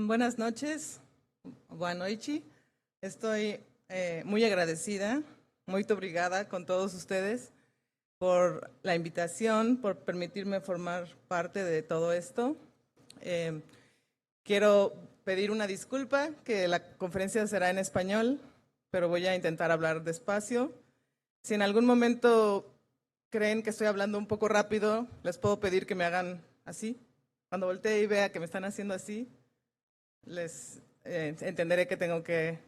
Buenas noches, boa noite. Estoy muy agradecida, muy obrigada con todos ustedes por la invitación, por permitirme formar parte de todo esto. Quiero pedir una disculpa, que la conferencia será en español, pero voy a intentar hablar despacio. Si en algún momento creen que estoy hablando un poco rápido, les puedo pedir que me hagan así. Cuando voltee y vea que me están haciendo así, les entenderé que tengo que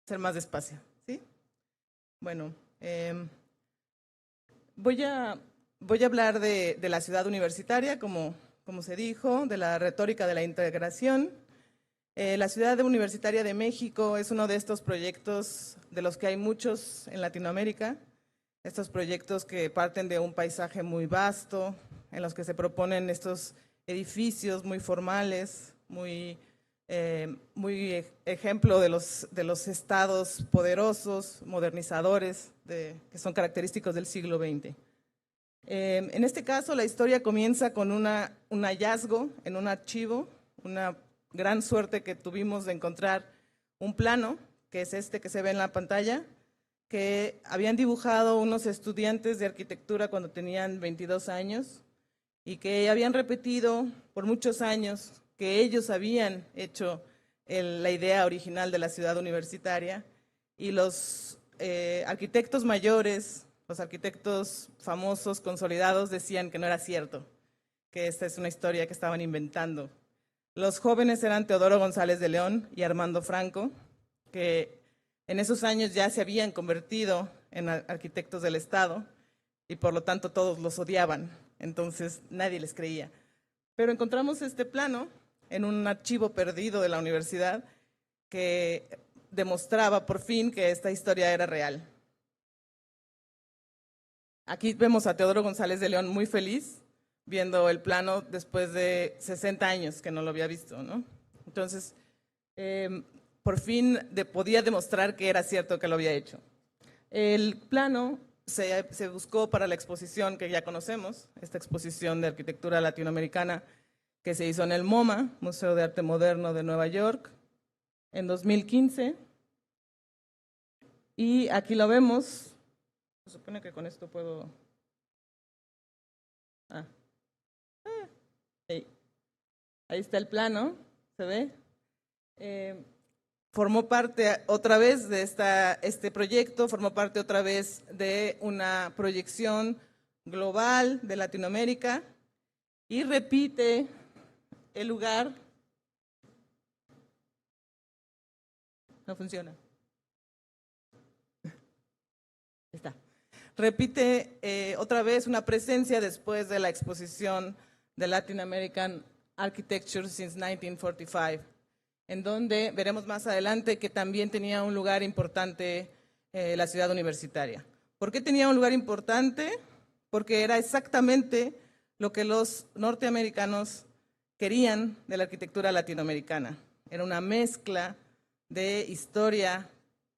ser más despacio, ¿sí? Bueno, voy a hablar de la ciudad universitaria, como se dijo, de la retórica de la integración. La Ciudad Universitaria de México es uno de estos proyectos de los que hay muchos en Latinoamérica, estos proyectos que parten de un paisaje muy vasto, en los que se proponen estos edificios muy formales, muy ejemplo de los estados poderosos, modernizadores, que son característicos del siglo XX. En este caso, la historia comienza con un hallazgo en un archivo, una gran suerte que tuvimos de encontrar un plano, que es este que se ve en la pantalla, que habían dibujado unos estudiantes de arquitectura cuando tenían 22 años y que habían repetido por muchos años que ellos habían hecho la idea original de la ciudad universitaria, y los arquitectos mayores, los arquitectos famosos, consolidados, decían que no era cierto, que esta es una historia que estaban inventando. Los jóvenes eran Teodoro González de León y Armando Franco, que en esos años ya se habían convertido en arquitectos del Estado y por lo tanto todos los odiaban, entonces nadie les creía. Pero encontramos este plano en un archivo perdido de la universidad que demostraba por fin que esta historia era real. Aquí vemos a Teodoro González de León muy feliz viendo el plano después de 60 años que no lo había visto, ¿no? Entonces, por fin podía demostrar que era cierto que lo había hecho. El plano se buscó para la exposición que ya conocemos, esta exposición de arquitectura latinoamericana que se hizo en el MoMA, Museo de Arte Moderno de Nueva York, en 2015. Y aquí lo vemos. Se supone que con esto puedo... Ahí está el plano, ¿se ve? Formó parte otra vez de este proyecto, formó parte otra vez de una proyección global de Latinoamérica y repite el lugar. No funciona. Está. Repite otra vez una presencia después de la exposición de Latin American Architecture since 1945, en donde veremos más adelante que también tenía un lugar importante la ciudad universitaria. ¿Por qué tenía un lugar importante? Porque era exactamente lo que los norteamericanos querían de la arquitectura latinoamericana. Era una mezcla de historia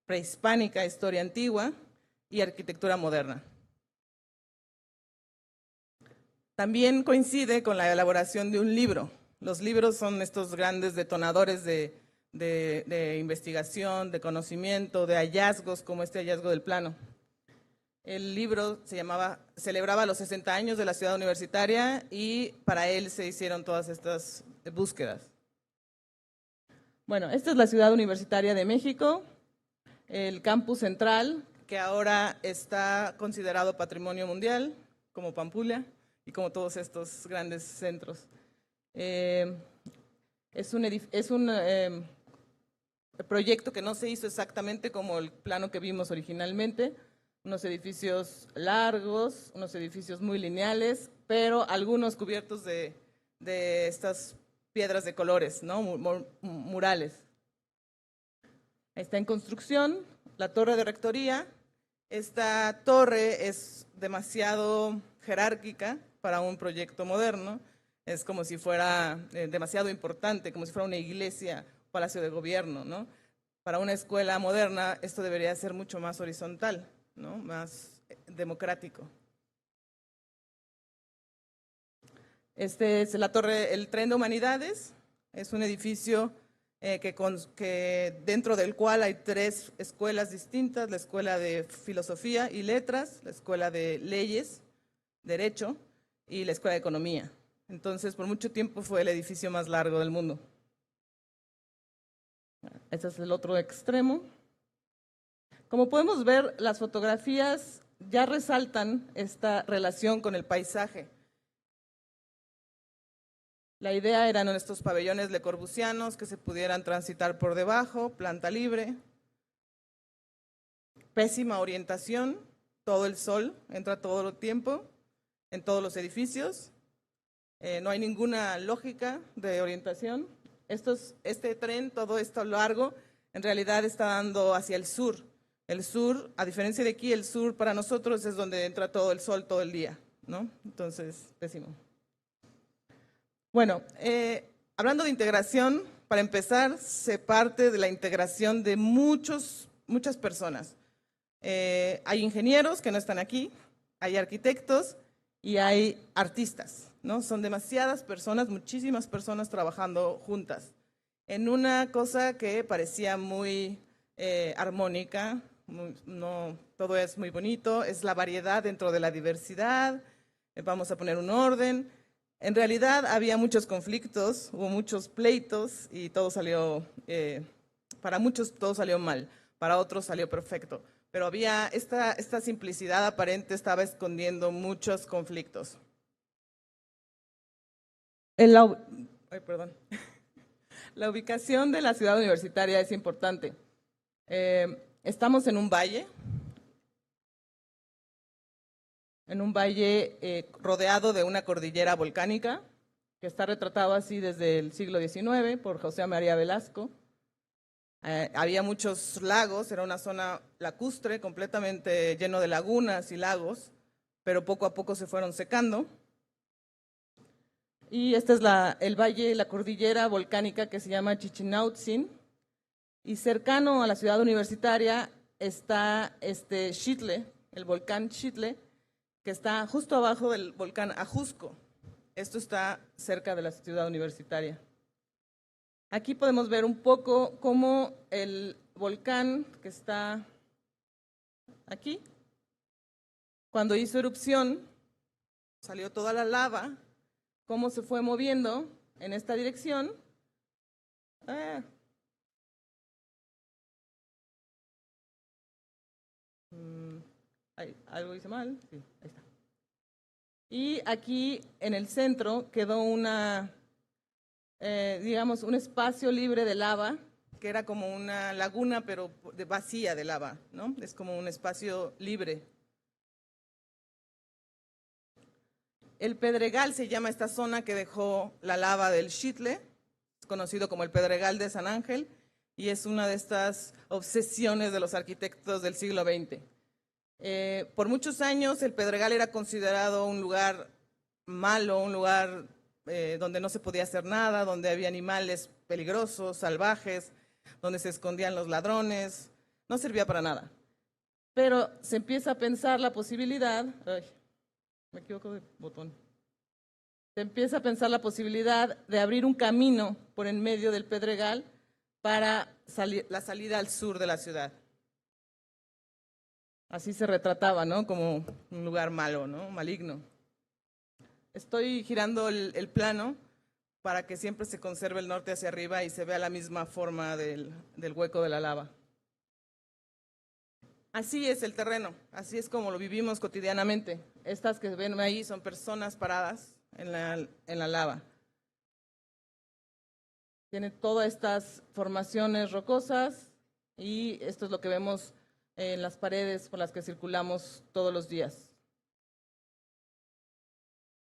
prehispánica, historia antigua y arquitectura moderna. También coincide con la elaboración de un libro. Los libros son estos grandes detonadores de investigación, de conocimiento, de hallazgos, como este hallazgo del plano. El libro celebraba los 60 años de la ciudad universitaria y para él se hicieron todas estas búsquedas. Bueno, esta es la Ciudad Universitaria de México, el campus central, que ahora está considerado patrimonio mundial, como Pampulha y como todos estos grandes centros. Es un proyecto que no se hizo exactamente como el plano que vimos originalmente, unos edificios largos, unos edificios muy lineales, pero algunos cubiertos de estas piedras de colores, ¿no? Murales. Está en construcción la torre de rectoría. Esta torre es demasiado jerárquica para un proyecto moderno, es como si fuera demasiado importante, como si fuera una iglesia, palacio de gobierno, ¿no? Para una escuela moderna esto debería ser mucho más horizontal, ¿no? Más democrático. Este es la torre, el Tren de Humanidades, Es un edificio que dentro del cual hay 3 escuelas distintas: la Escuela de Filosofía y Letras, la Escuela de Leyes, Derecho y la Escuela de Economía. Entonces, por mucho tiempo fue el edificio más largo del mundo. Este es el otro extremo. Como podemos ver, las fotografías ya resaltan esta relación con el paisaje. La idea eran estos pabellones le corbusianos que se pudieran transitar por debajo, planta libre, pésima orientación, todo el sol entra todo el tiempo en todos los edificios, no hay ninguna lógica de orientación. Este tren, todo esto largo, en realidad está dando hacia el sur. El sur, a diferencia de aquí, el sur para nosotros es donde entra todo el sol todo el día, ¿no? Entonces, pésimo. Bueno, hablando de integración, para empezar, se parte de la integración de muchas personas. Hay ingenieros que no están aquí, hay arquitectos y hay artistas, ¿no? Son demasiadas personas, muchísimas personas trabajando juntas en una cosa que parecía muy armónica. No, todo es muy bonito, es la variedad dentro de la diversidad, vamos a poner un orden. En realidad había muchos conflictos, hubo muchos pleitos y todo salió, para muchos todo salió mal, para otros salió perfecto. Pero había esta simplicidad aparente, estaba escondiendo muchos conflictos. Perdón. La ubicación de la ciudad universitaria es importante. Estamos en un valle rodeado de una cordillera volcánica, que está retratado así desde el siglo XIX por José María Velasco. Había muchos lagos, era una zona lacustre, completamente lleno de lagunas y lagos, pero poco a poco se fueron secando. Y este es el valle, la cordillera volcánica que se llama Chichinautzin. Y cercano a la ciudad universitaria está Xitle, el volcán Xitle, que está justo abajo del volcán Ajusco. Esto está cerca de la ciudad universitaria. Aquí podemos ver un poco cómo el volcán que está aquí, cuando hizo erupción, salió toda la lava, cómo se fue moviendo en esta dirección. ¿Algo hice mal? Sí, ahí está. Y aquí en el centro quedó digamos, un espacio libre de lava, que era como una laguna, pero vacía de lava, ¿no? Es como un espacio libre. El Pedregal se llama esta zona que dejó la lava del Xitle, es conocido como el Pedregal de San Ángel, y es una de estas obsesiones de los arquitectos del siglo XX. Por muchos años el Pedregal era considerado un lugar malo, un lugar donde no se podía hacer nada, donde había animales peligrosos, salvajes, donde se escondían los ladrones, no servía para nada. Pero se empieza a pensar la posibilidad, me equivoco de botón, se empieza a pensar la posibilidad de abrir un camino por en medio del Pedregal para la salida al sur de la ciudad. Así se retrataba, ¿no? Como un lugar malo, ¿no? Maligno. Estoy girando el plano para que siempre se conserve el norte hacia arriba y se vea la misma forma del hueco de la lava. Así es el terreno, así es como lo vivimos cotidianamente. Estas que ven ahí son personas paradas en la lava. Tiene todas estas formaciones rocosas y esto es lo que vemos en las paredes por las que circulamos todos los días.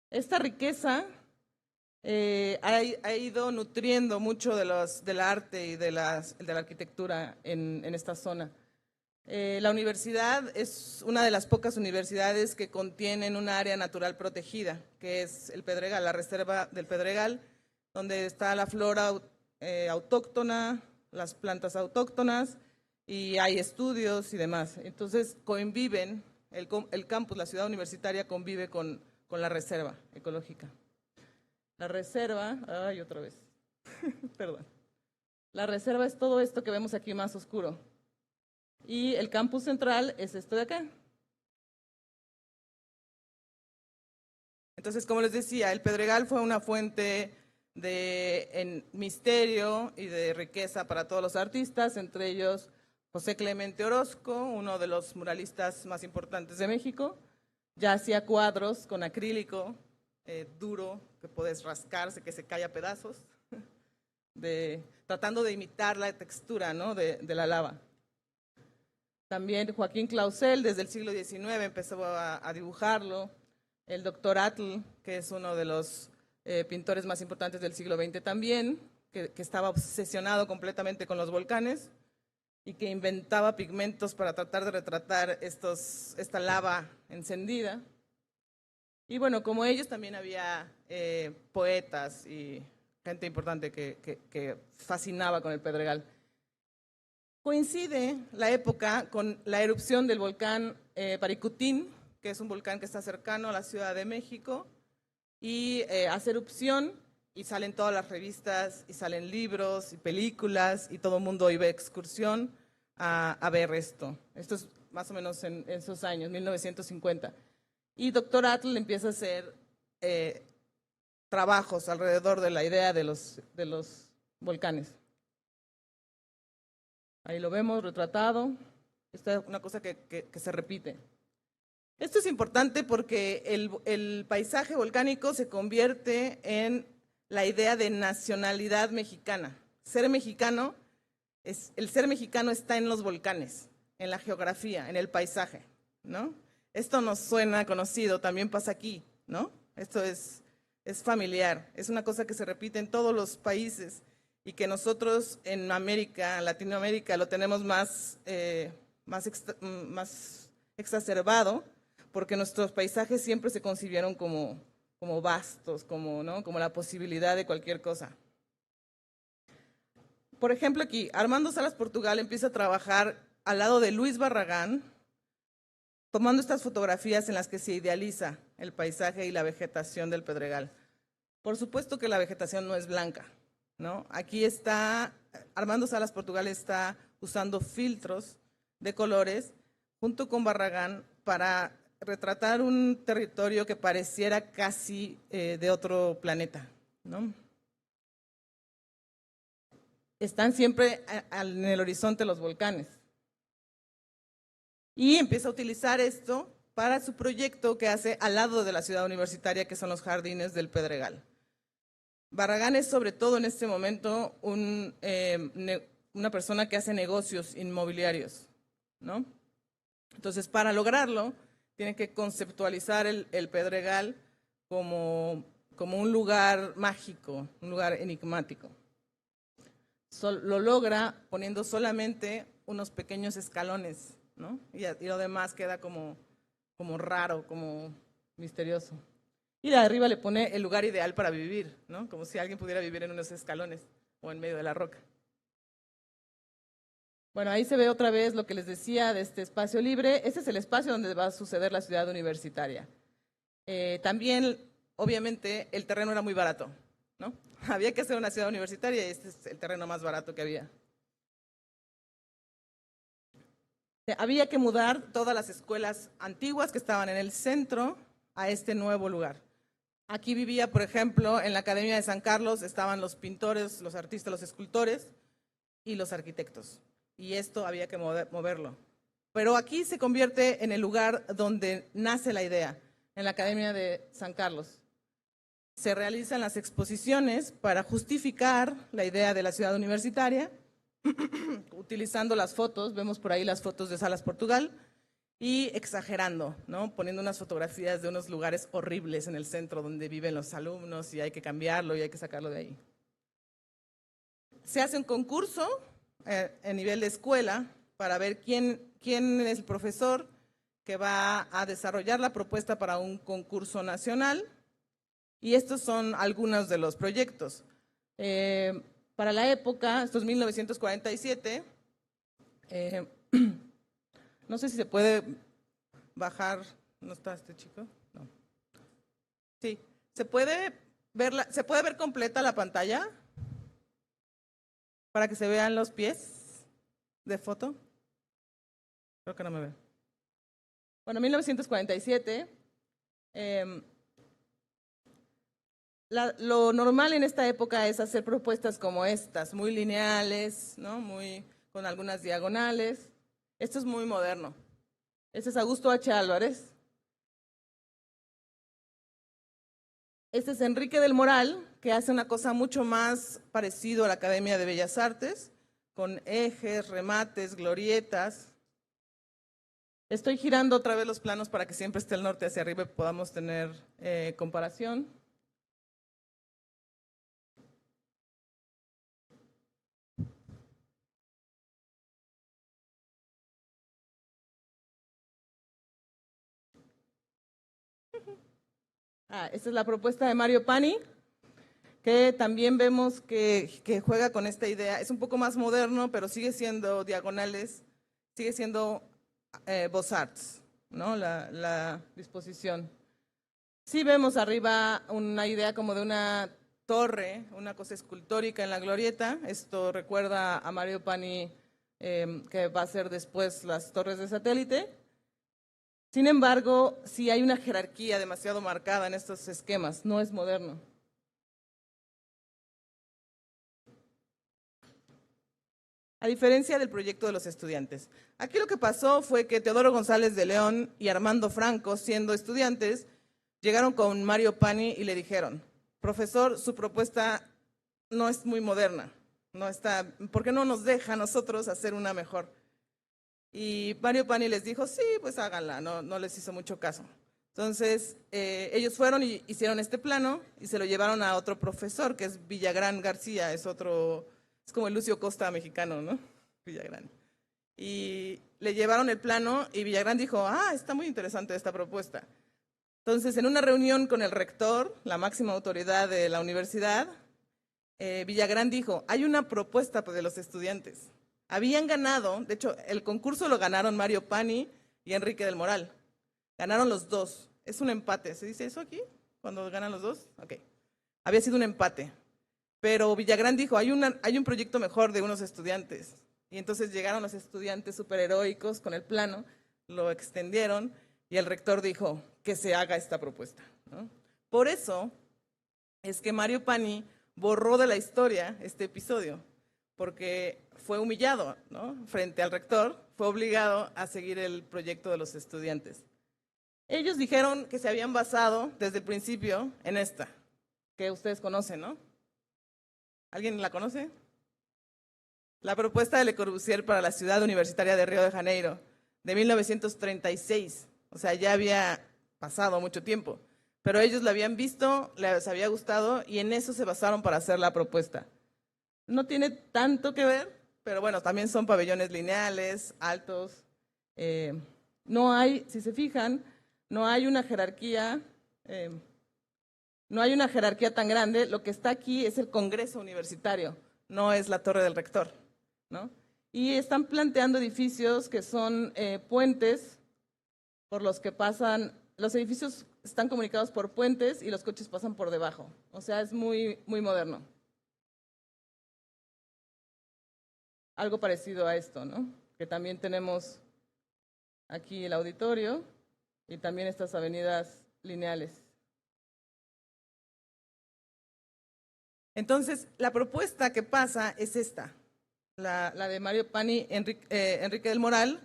Esta riqueza ha ido nutriendo mucho del arte y de la arquitectura en esta zona. La universidad es una de las pocas universidades que contienen un área natural protegida, que es el Pedregal, la reserva del Pedregal, donde está la flora autóctona, las plantas autóctonas, y hay estudios y demás. Entonces conviven, el campus, la ciudad universitaria convive con la reserva ecológica. La reserva, otra vez. Perdón. La reserva es todo esto que vemos aquí más oscuro. Y el campus central es esto de acá. Entonces, como les decía, el Pedregal fue una fuente de misterio y de riqueza para todos los artistas, entre ellos José Clemente Orozco, uno de los muralistas más importantes de México. Ya hacía cuadros con acrílico duro, que puedes rascarse, que se cae a pedazos, tratando de imitar la textura, ¿no?, de la lava. También Joaquín Clausel, desde el siglo XIX, empezó a dibujarlo. El doctor Atl, que es uno de los pintores más importantes del siglo XX también, que estaba obsesionado completamente con los volcanes y que inventaba pigmentos para tratar de retratar esta lava encendida. Y bueno, como ellos también había poetas y gente importante que fascinaba con el Pedregal. Coincide la época con la erupción del volcán Paricutín, que es un volcán que está cercano a la Ciudad de México, y hace erupción y salen todas las revistas, y salen libros y películas, y todo el mundo iba a excursión a ver esto. Esto es más o menos en esos años, 1950. Y doctor Atl empieza a hacer trabajos alrededor de la idea de los volcanes. Ahí lo vemos retratado. Esta es una cosa que se repite. Esto es importante porque el paisaje volcánico se convierte en la idea de nacionalidad mexicana. El ser mexicano está en los volcanes, en la geografía, en el paisaje, ¿no? Esto nos suena conocido, también pasa aquí, ¿no? Esto es familiar, es una cosa que se repite en todos los países y que nosotros en Latinoamérica, lo tenemos más exacerbado, porque nuestros paisajes siempre se concibieron como vastos, ¿no?, como la posibilidad de cualquier cosa. Por ejemplo, aquí, Armando Salas Portugal empieza a trabajar al lado de Luis Barragán, tomando estas fotografías en las que se idealiza el paisaje y la vegetación del Pedregal. Por supuesto que la vegetación no es blanca, ¿no? Aquí Armando Salas Portugal está usando filtros de colores junto con Barragán para retratar un territorio que pareciera casi de otro planeta, ¿no? Están siempre en el horizonte los volcanes. Y empieza a utilizar esto para su proyecto que hace al lado de la ciudad universitaria, que son los jardines del Pedregal. Barragán es sobre todo en este momento una persona que hace negocios inmobiliarios, ¿no? Entonces, para lograrlo, tiene que conceptualizar el Pedregal como un lugar mágico, un lugar enigmático. Lo logra poniendo solamente unos pequeños escalones, ¿no? Y lo demás queda como raro, como misterioso. Y de arriba le pone el lugar ideal para vivir, ¿no? Como si alguien pudiera vivir en unos escalones o en medio de la roca. Bueno, ahí se ve otra vez lo que les decía de este espacio libre. Ese es el espacio donde va a suceder la ciudad universitaria. También, obviamente, el terreno era muy barato, ¿no? Había que hacer una ciudad universitaria y este es el terreno más barato que había. Había que mudar todas las escuelas antiguas que estaban en el centro a este nuevo lugar. Aquí vivía, por ejemplo, en la Academia de San Carlos estaban los pintores, los artistas, los escultores y los arquitectos. Y esto había que moverlo. Pero aquí se convierte en el lugar donde nace la idea, en la Academia de San Carlos. Se realizan las exposiciones para justificar la idea de la ciudad universitaria, utilizando las fotos, vemos por ahí las fotos de Salas Portugal, y exagerando, ¿no? Poniendo unas fotografías de unos lugares horribles en el centro donde viven los alumnos y hay que cambiarlo y hay que sacarlo de ahí. Se hace un concurso a nivel de escuela para ver quién es el profesor que va a desarrollar la propuesta para un concurso nacional. Y estos son algunos de los proyectos. Para la época, esto es 1947, no sé si se puede bajar, ¿no está este chico? No. Sí, ¿se puede ver completa la pantalla? para que se vean los pies de foto. Creo que no me ve. Bueno, 1947. Lo normal en esta época es hacer propuestas como estas, muy lineales, ¿no? Con algunas diagonales. Esto es muy moderno. Este es Augusto H. Álvarez. Este es Enrique del Moral, que hace una cosa mucho más parecido a la Academia de Bellas Artes, con ejes, remates, glorietas. Estoy girando otra vez los planos para que siempre esté el norte hacia arriba y podamos tener comparación. Esta es la propuesta de Mario Pani, que también vemos que juega con esta idea. Es un poco más moderno, pero sigue siendo diagonales, sigue siendo Beaux-Arts, ¿no? La disposición. Sí vemos arriba una idea como de una torre, una cosa escultórica en la glorieta. Esto recuerda a Mario Pani, que va a ser después las torres de satélite. Sin embargo, sí hay una jerarquía demasiado marcada en estos esquemas, no es moderno. A diferencia del proyecto de los estudiantes. Aquí lo que pasó fue que Teodoro González de León y Armando Franco, siendo estudiantes, llegaron con Mario Pani y le dijeron: profesor, su propuesta no es muy moderna, ¿por qué no nos deja a nosotros hacer una mejor? Y Mario Pani les dijo: sí, pues háganla, no les hizo mucho caso. Entonces, ellos fueron y hicieron este plano y se lo llevaron a otro profesor, que es Villagrán García, es como el Lucio Costa mexicano, ¿no? Villagrán. Y le llevaron el plano y Villagrán dijo: está muy interesante esta propuesta. Entonces, en una reunión con el rector, la máxima autoridad de la universidad, Villagrán dijo: hay una propuesta de los estudiantes. Habían ganado, de hecho, el concurso lo ganaron Mario Pani y Enrique del Moral. Ganaron los dos. Es un empate. ¿Se dice eso aquí? ¿Cuando ganan los dos? Ok. Había sido un empate. Pero Villagrán dijo: hay un proyecto mejor de unos estudiantes. Y entonces llegaron los estudiantes superheroicos con el plano, lo extendieron y el rector dijo: que se haga esta propuesta, ¿no? Por eso es que Mario Pani borró de la historia este episodio, porque fue humillado, ¿no? Frente al rector, fue obligado a seguir el proyecto de los estudiantes. Ellos dijeron que se habían basado desde el principio en esta, que ustedes conocen, ¿no? ¿Alguien la conoce? La propuesta de Le Corbusier para la ciudad universitaria de Río de Janeiro, de 1936. O sea, ya había pasado mucho tiempo, pero ellos la habían visto, les había gustado y en eso se basaron para hacer la propuesta. No tiene tanto que ver, pero bueno, también son pabellones lineales, altos. No hay, si se fijan, no hay una jerarquía, tan grande. Lo que está aquí es el Congreso Universitario, no es la Torre del Rector, ¿no? Y están planteando edificios que son puentes por los que pasan. Los edificios están comunicados por puentes y los coches pasan por debajo. O sea, es muy, muy moderno. Algo parecido a esto, ¿no? Que también tenemos aquí el auditorio y también estas avenidas lineales. Entonces, la propuesta que pasa es esta, la de Mario Pani, Enrique del Moral,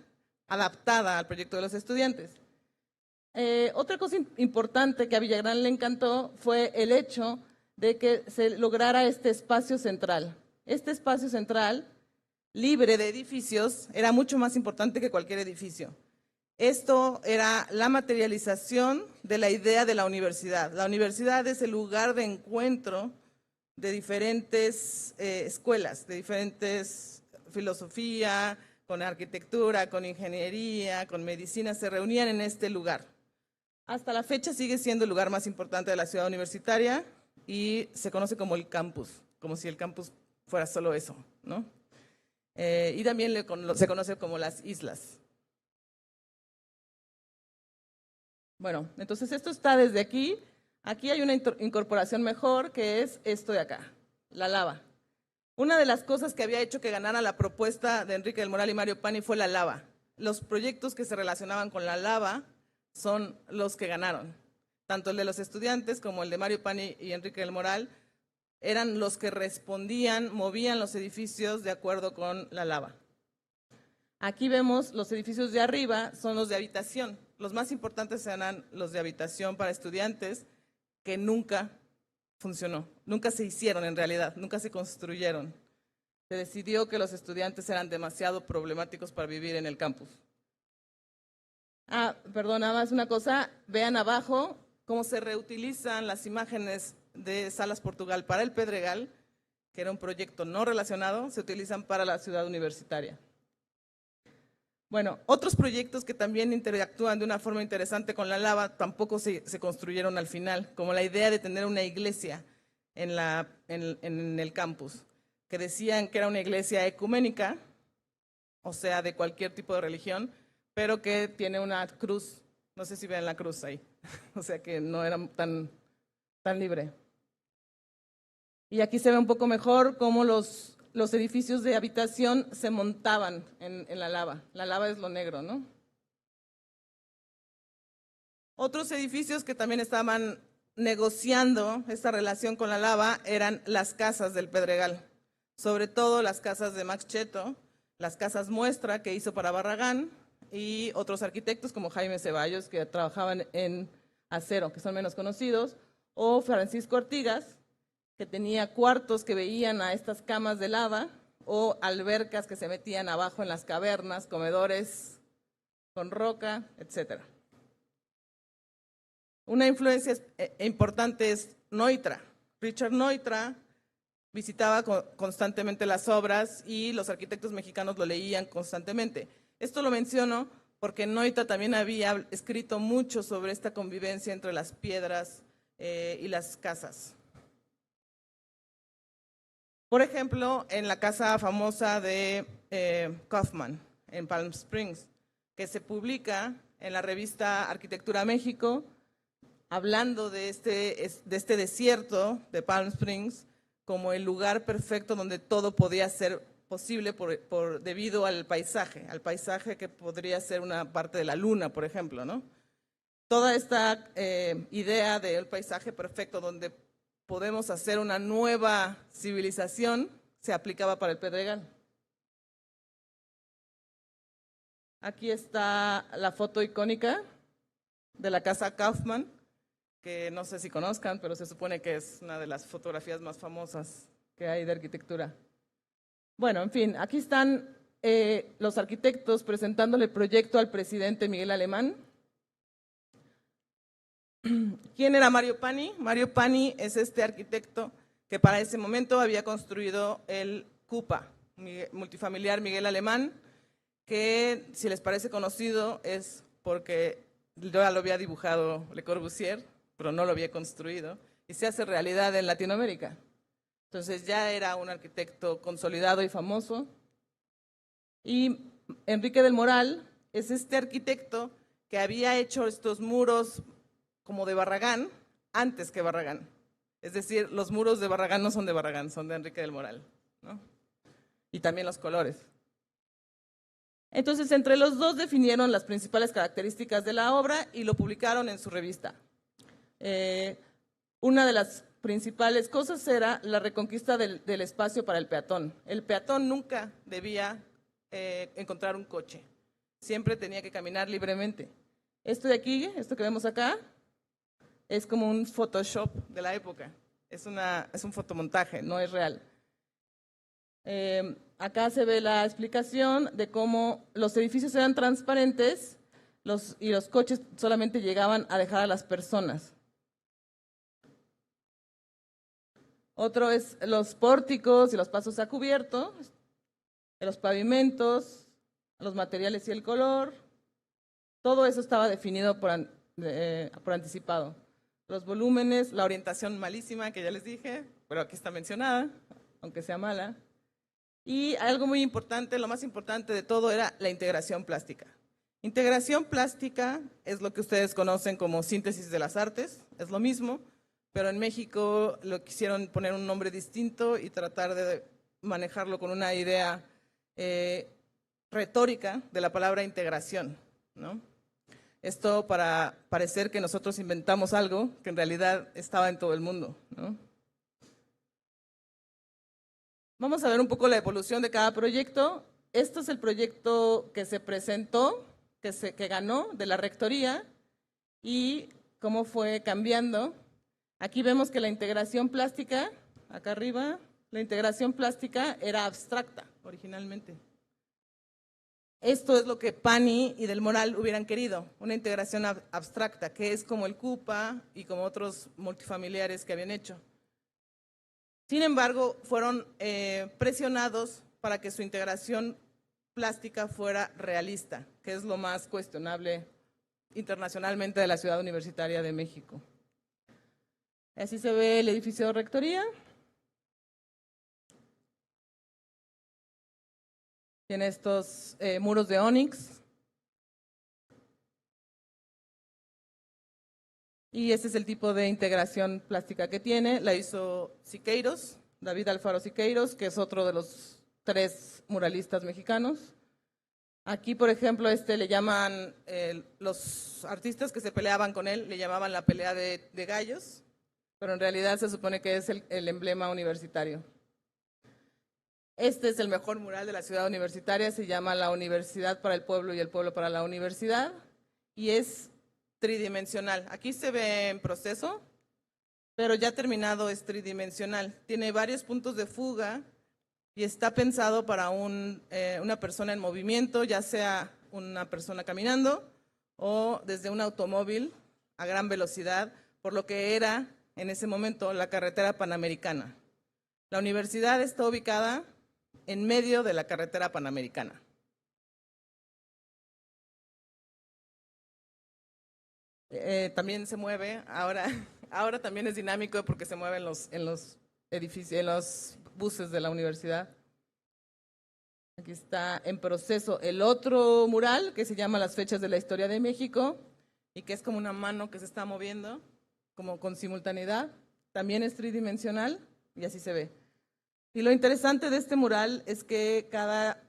adaptada al proyecto de los estudiantes. Otra cosa importante que a Villagrán le encantó fue el hecho de que se lograra este espacio central. Este espacio central, libre de edificios, era mucho más importante que cualquier edificio. Esto era la materialización de la idea de la universidad. La universidad es el lugar de encuentro de diferentes escuelas, de diferentes filosofía, con arquitectura, con ingeniería, con medicina, se reunían en este lugar. Hasta la fecha sigue siendo el lugar más importante de la ciudad universitaria y se conoce como el campus, como si el campus fuera solo eso, ¿no? Y también se conoce como las islas. Bueno, entonces esto está desde aquí. Aquí hay una incorporación mejor, que es esto de acá, la lava. Una de las cosas que había hecho que ganara la propuesta de Enrique del Moral y Mario Pani fue la lava. Los proyectos que se relacionaban con la lava son los que ganaron. Tanto el de los estudiantes como el de Mario Pani y Enrique del Moral eran los que respondían, movían los edificios de acuerdo con la lava. Aquí vemos los edificios de arriba, son los de habitación. Los más importantes eran los de habitación para estudiantes, que nunca funcionó, nunca se hicieron en realidad, nunca se construyeron. Se decidió que los estudiantes eran demasiado problemáticos para vivir en el campus. Perdón, nada más una cosa, vean abajo cómo se reutilizan las imágenes de Salas Portugal para el Pedregal, que era un proyecto no relacionado, se utilizan para la ciudad universitaria. Bueno, otros proyectos que también interactúan de una forma interesante con la lava tampoco se construyeron al final, como la idea de tener una iglesia en el campus, que decían que era una iglesia ecuménica, o sea, de cualquier tipo de religión, pero que tiene una cruz, no sé si ven la cruz ahí, o sea que no era tan libre. Y aquí se ve un poco mejor cómo los edificios de habitación se montaban en la lava. La lava es lo negro, ¿no? Otros edificios que también estaban negociando esta relación con la lava eran las casas del Pedregal, sobre todo las casas de Max Cheto, las casas muestra que hizo para Barragán y otros arquitectos como Jaime Ceballos, que trabajaban en acero, que son menos conocidos, o Francisco Ortigas, que tenía cuartos que veían a estas camas de lava, o albercas que se metían abajo en las cavernas, comedores con roca, etc. Una influencia importante es Neutra. Richard Neutra visitaba constantemente las obras y los arquitectos mexicanos lo leían constantemente. Esto lo menciono porque Neutra también había escrito mucho sobre esta convivencia entre las piedras y las casas. Por ejemplo, en la casa famosa de Kaufman, en Palm Springs, que se publica en la revista Arquitectura México, hablando de este desierto de Palm Springs como el lugar perfecto donde todo podía ser posible debido al paisaje que podría ser una parte de la luna, por ejemplo, ¿no? Toda esta idea del paisaje perfecto donde podemos hacer una nueva civilización se aplicaba para el Pedregal. Aquí está la foto icónica de la casa Kaufman, que no sé si conozcan, pero se supone que es una de las fotografías más famosas que hay de arquitectura. Bueno, en fin, aquí están los arquitectos presentándole el proyecto al presidente Miguel Alemán. ¿Quién era Mario Pani? Mario Pani es este arquitecto que para ese momento había construido el CUPA, multifamiliar Miguel Alemán, que si les parece conocido es porque ya lo había dibujado Le Corbusier, pero no lo había construido, y se hace realidad en Latinoamérica. Entonces ya era un arquitecto consolidado y famoso. Y Enrique del Moral es este arquitecto que había hecho estos muros como de Barragán antes que Barragán. Es decir, los muros de Barragán no son de Barragán, son de Enrique del Moral, ¿no? Y también los colores. Entonces, entre los dos definieron las principales características de la obra y lo publicaron en su revista. Una de las principales cosas era la reconquista del espacio para el peatón. El peatón nunca debía encontrar un coche, siempre tenía que caminar libremente. Esto de aquí, esto que vemos acá, es como un Photoshop de la época, es un fotomontaje, no es real. Acá se ve la explicación de cómo los edificios eran transparentes y los coches solamente llegaban a dejar a las personas. Otro es los pórticos y los pasos a cubierto, los pavimentos, los materiales y el color. Todo eso estaba definido por anticipado. Los volúmenes, la orientación malísima que ya les dije, pero aquí está mencionada, aunque sea mala. Y algo muy importante, lo más importante de todo era la integración plástica. Integración plástica es lo que ustedes conocen como síntesis de las artes, es lo mismo, pero en México lo quisieron poner un nombre distinto y tratar de manejarlo con una idea retórica de la palabra integración, ¿no? Esto para parecer que nosotros inventamos algo que en realidad estaba en todo el mundo, ¿no? Vamos a ver un poco la evolución de cada proyecto. Este es el proyecto que se presentó, que ganó de la rectoría y cómo fue cambiando. Aquí vemos que la integración plástica, acá arriba, la integración plástica era abstracta originalmente. Esto es lo que Pani y Del Moral hubieran querido, una integración abstracta, que es como el CUPA y como otros multifamiliares que habían hecho. Sin embargo, fueron presionados para que su integración plástica fuera realista, que es lo más cuestionable internacionalmente de la Ciudad Universitaria de México. Así se ve el edificio de rectoría. Tiene estos muros de ónix. Y este es el tipo de integración plástica que tiene. La hizo Siqueiros, David Alfaro Siqueiros, que es otro de los 3 muralistas mexicanos. Aquí, por ejemplo, le llaman, los artistas que se peleaban con él, le llamaban la pelea de gallos, pero en realidad se supone que es el emblema universitario. Este es el mejor mural de la ciudad universitaria, se llama La Universidad para el Pueblo y el Pueblo para la Universidad, y es tridimensional. Aquí se ve en proceso, pero ya terminado es tridimensional. Tiene varios puntos de fuga y está pensado para una persona en movimiento, ya sea una persona caminando o desde un automóvil a gran velocidad, por lo que era en ese momento la carretera panamericana. La universidad está ubicada en medio de la carretera panamericana. También se mueve, ahora también es dinámico porque se mueve en los edificios, en los buses de la universidad. Aquí está en proceso el otro mural que se llama Las fechas de la historia de México y que es como una mano que se está moviendo, como con simultaneidad. También es tridimensional y así se ve. Y lo interesante de este mural es que cada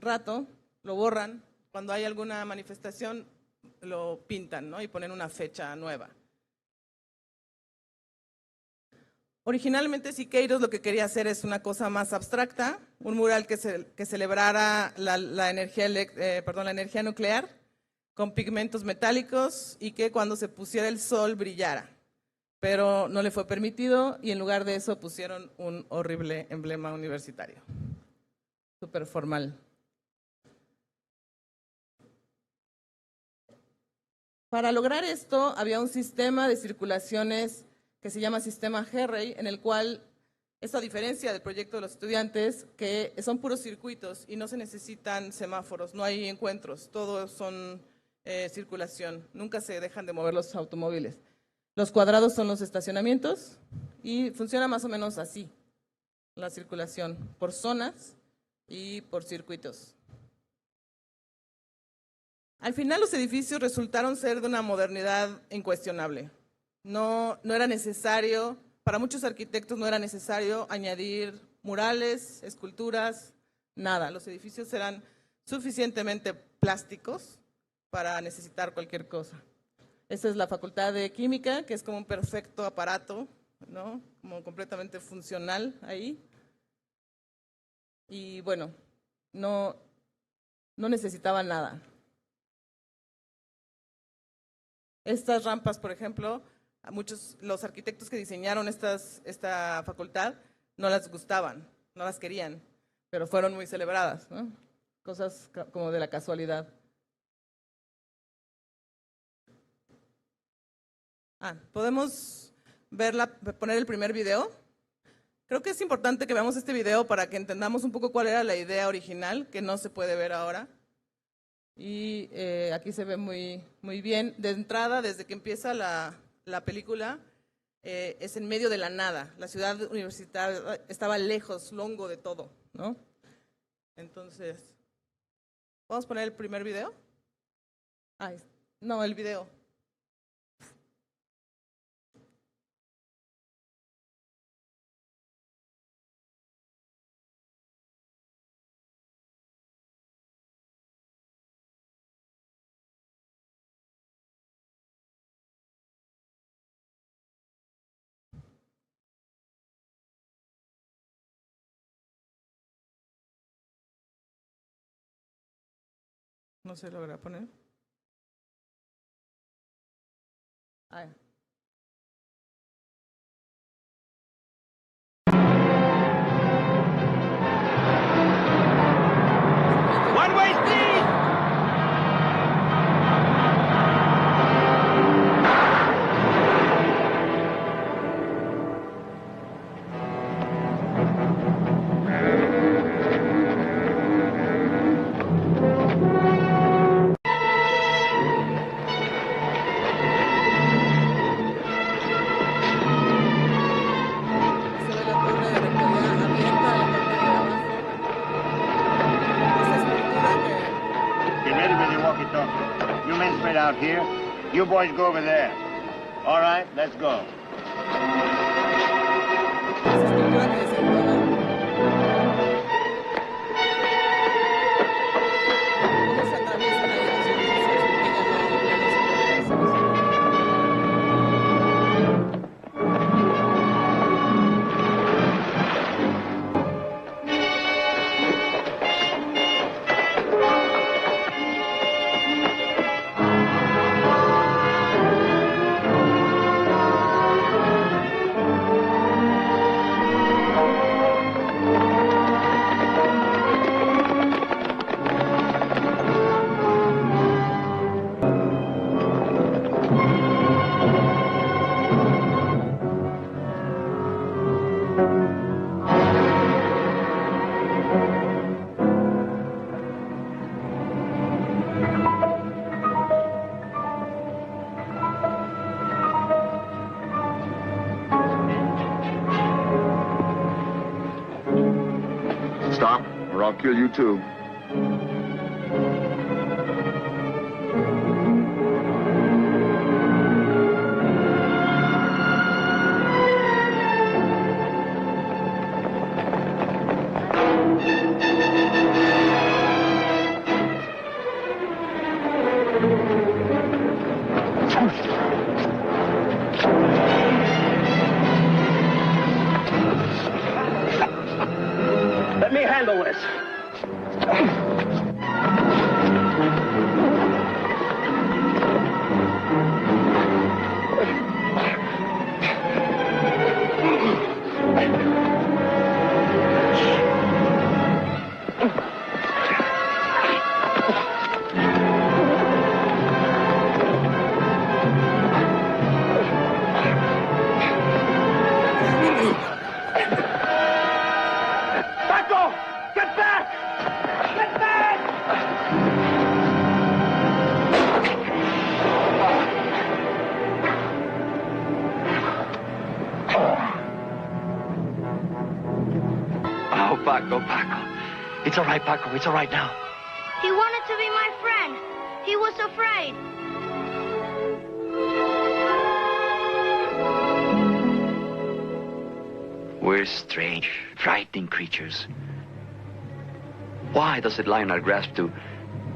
rato lo borran. Cuando hay alguna manifestación lo pintan, ¿no? Y ponen una fecha nueva. Originalmente Siqueiros lo que quería hacer es una cosa más abstracta, un mural que celebrara la energía nuclear con pigmentos metálicos y que cuando se pusiera el sol brillara. Pero no le fue permitido y en lugar de eso pusieron un horrible emblema universitario, súper formal. Para lograr esto había un sistema de circulaciones que se llama sistema Harry, en el cual, esta diferencia del proyecto de los estudiantes, que son puros circuitos y no se necesitan semáforos, no hay encuentros, todos son circulación, nunca se dejan de mover los automóviles. Los cuadrados son los estacionamientos y funciona más o menos así, la circulación, por zonas y por circuitos. Al final los edificios resultaron ser de una modernidad incuestionable. No era necesario, para muchos arquitectos no era necesario añadir murales, esculturas, nada. Los edificios eran suficientemente plásticos para necesitar cualquier cosa. Esta es la Facultad de Química, que es como un perfecto aparato, ¿no? Como completamente funcional ahí. Y bueno, no necesitaba nada. Estas rampas, por ejemplo, a los arquitectos que diseñaron esta facultad no las gustaban, no las querían, pero fueron muy celebradas, ¿no? Cosas como de la casualidad. ¿Podemos poner el primer video? Creo que es importante que veamos este video para que entendamos un poco cuál era la idea original, que no se puede ver ahora. Y aquí se ve muy, muy bien. De entrada, desde que empieza la película, es en medio de la nada. La ciudad universitaria estaba lejos, longo de todo, ¿no? Entonces, ¿vamos a poner el primer video? No, el video. No se logra poner. Ah, ya. One-way speed! Se ve la torre de rectoría abierta en la parte de abajo. Esa escultura que Get ready with your walkie-talkie. You men spread out here. You boys go over there. All right, let's go. esa escultura que desentona. ¿Cómo se atraviesan ahí los edificios? Porque ya no se puede hacer eso. Stop, or I'll kill you too. Let me handle this. Paco! Get back! Get back! Oh, Paco, Paco. It's all right, Paco. It's all right now. He wanted to be my friend. He was afraid. We're strange, frightening creatures. Why does it lie in our grasp to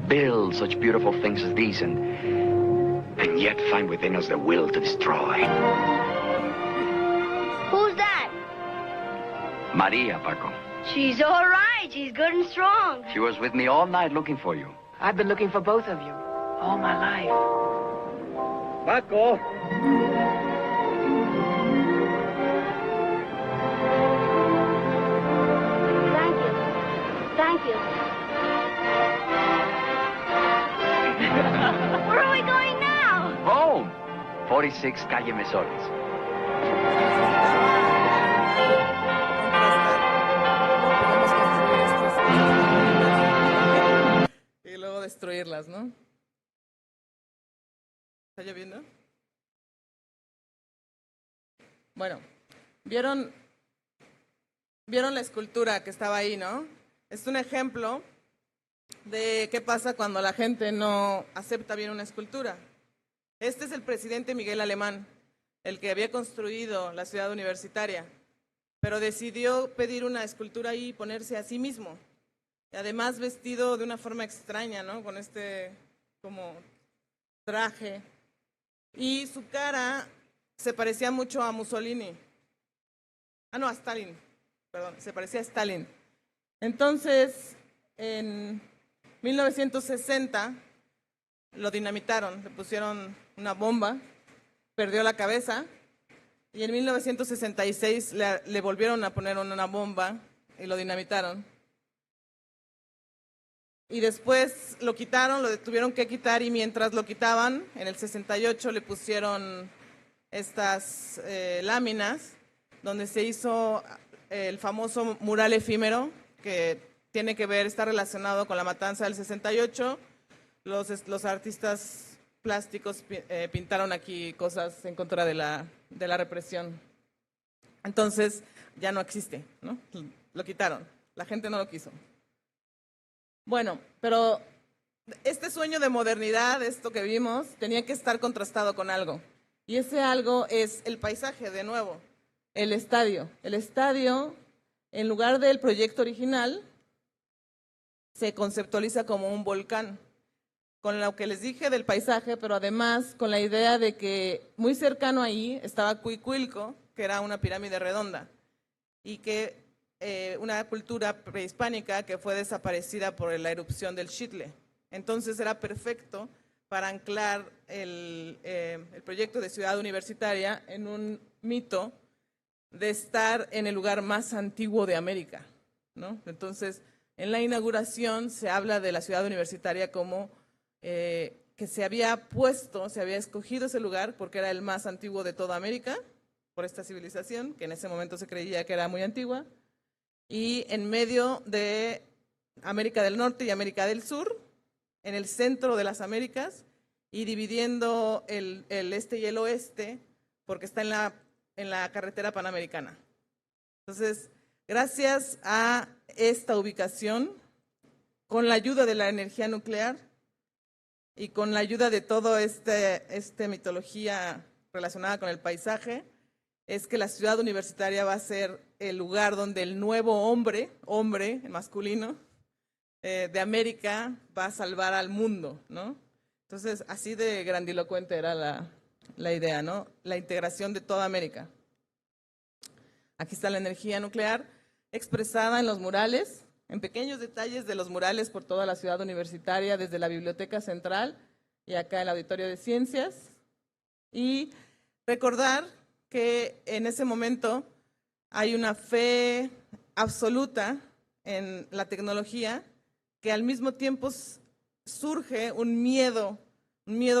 build such beautiful things as these and yet find within us the will to destroy? Who's that? Maria, Paco. She's all right. She's good and strong. She was with me all night looking for you. I've been looking for both of you all my life. Paco! Thank you. Thank you. Where are we going now? Home! 46 Calle Mesones. Y luego destruirlas, ¿no? ¿Está lloviendo? Bueno, ¿vieron la escultura que estaba ahí, no? Es un ejemplo de qué pasa cuando la gente no acepta bien una escultura. Este es el presidente Miguel Alemán, el que había construido la ciudad universitaria, pero decidió pedir una escultura ahí y ponerse a sí mismo. Y además vestido de una forma extraña, ¿no? Con este como traje. Y su cara se parecía mucho a Mussolini. Ah, no, a Stalin. Perdón, se parecía a Stalin. Entonces, en 1960 lo dinamitaron, le pusieron una bomba, perdió la cabeza, y en 1966 le volvieron a poner una bomba y lo dinamitaron. Y después lo quitaron, lo tuvieron que quitar, y mientras lo quitaban, en el 68 le pusieron estas láminas donde se hizo el famoso mural efímero, que tiene que ver, está relacionado con la matanza del 68. Los artistas plásticos pintaron aquí cosas en contra de la represión. Entonces ya no existe, ¿no? Lo quitaron, la gente no lo quiso. Bueno, pero este sueño de modernidad, esto que vimos, tenía que estar contrastado con algo. Y ese algo es el paisaje, de nuevo, el estadio. El estadio, en lugar del proyecto original, se conceptualiza como un volcán, con lo que les dije del paisaje, pero además con la idea de que muy cercano ahí estaba Cuicuilco, que era una pirámide redonda, y que una cultura prehispánica que fue desaparecida por la erupción del Xitle. Entonces era perfecto para anclar el proyecto de ciudad universitaria en un mito de estar en el lugar más antiguo de América, ¿no? Entonces, en la inauguración se habla de la ciudad universitaria como que se había escogido ese lugar porque era el más antiguo de toda América, por esta civilización, que en ese momento se creía que era muy antigua, y en medio de América del Norte y América del Sur, en el centro de las Américas, y dividiendo el este y el oeste, porque está en la carretera panamericana. Entonces, gracias a esta ubicación, con la ayuda de la energía nuclear y con la ayuda de toda esta mitología relacionada con el paisaje, es que la ciudad universitaria va a ser el lugar donde el nuevo hombre masculino de América va a salvar al mundo, ¿no? Entonces, así de grandilocuente era la idea, ¿no? La integración de toda América. Aquí está la energía nuclear expresada en los murales, en pequeños detalles de los murales por toda la ciudad universitaria, desde la Biblioteca Central y acá el Auditorio de Ciencias. Y recordar que en ese momento hay una fe absoluta en la tecnología, que al mismo tiempo surge un miedo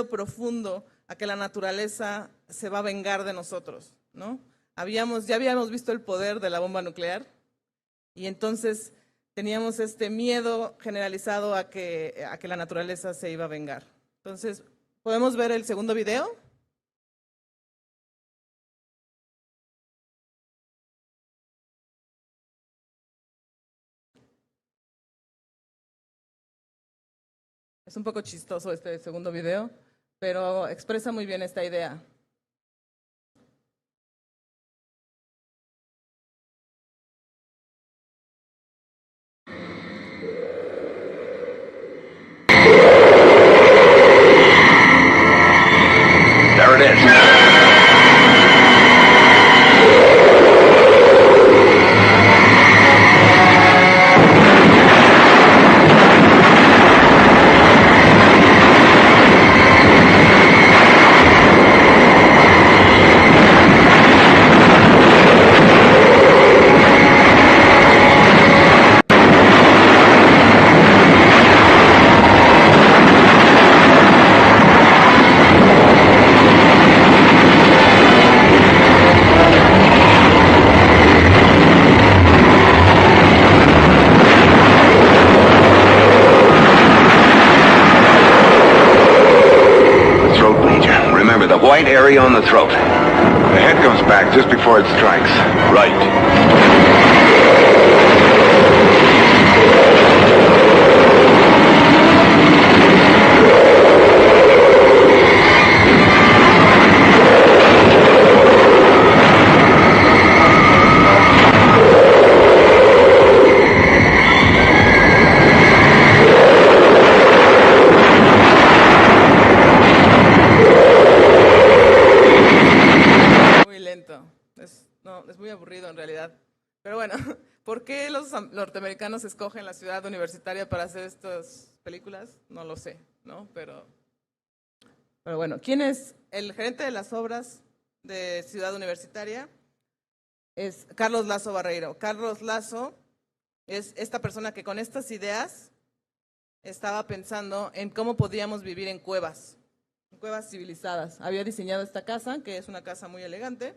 profundo a que la naturaleza se va a vengar de nosotros, ¿no? Ya habíamos visto el poder de la bomba nuclear, y entonces teníamos este miedo generalizado a que la naturaleza se iba a vengar. Entonces, ¿podemos ver el segundo video? Es un poco chistoso este segundo video, pero expresa muy bien esta idea. There it is. White area on the throat. The head comes back just before it strikes. Right. Es muy aburrido en realidad. Pero bueno, ¿Por qué los norteamericanos escogen la ciudad universitaria para hacer estas películas? No lo sé, ¿no? Pero bueno, ¿quién es el gerente de las obras de Ciudad Universitaria? Es Carlos Lazo Barreiro. Carlos Lazo es esta persona que con estas ideas estaba pensando en cómo podíamos vivir en cuevas civilizadas. Había diseñado esta casa, que es una casa muy elegante,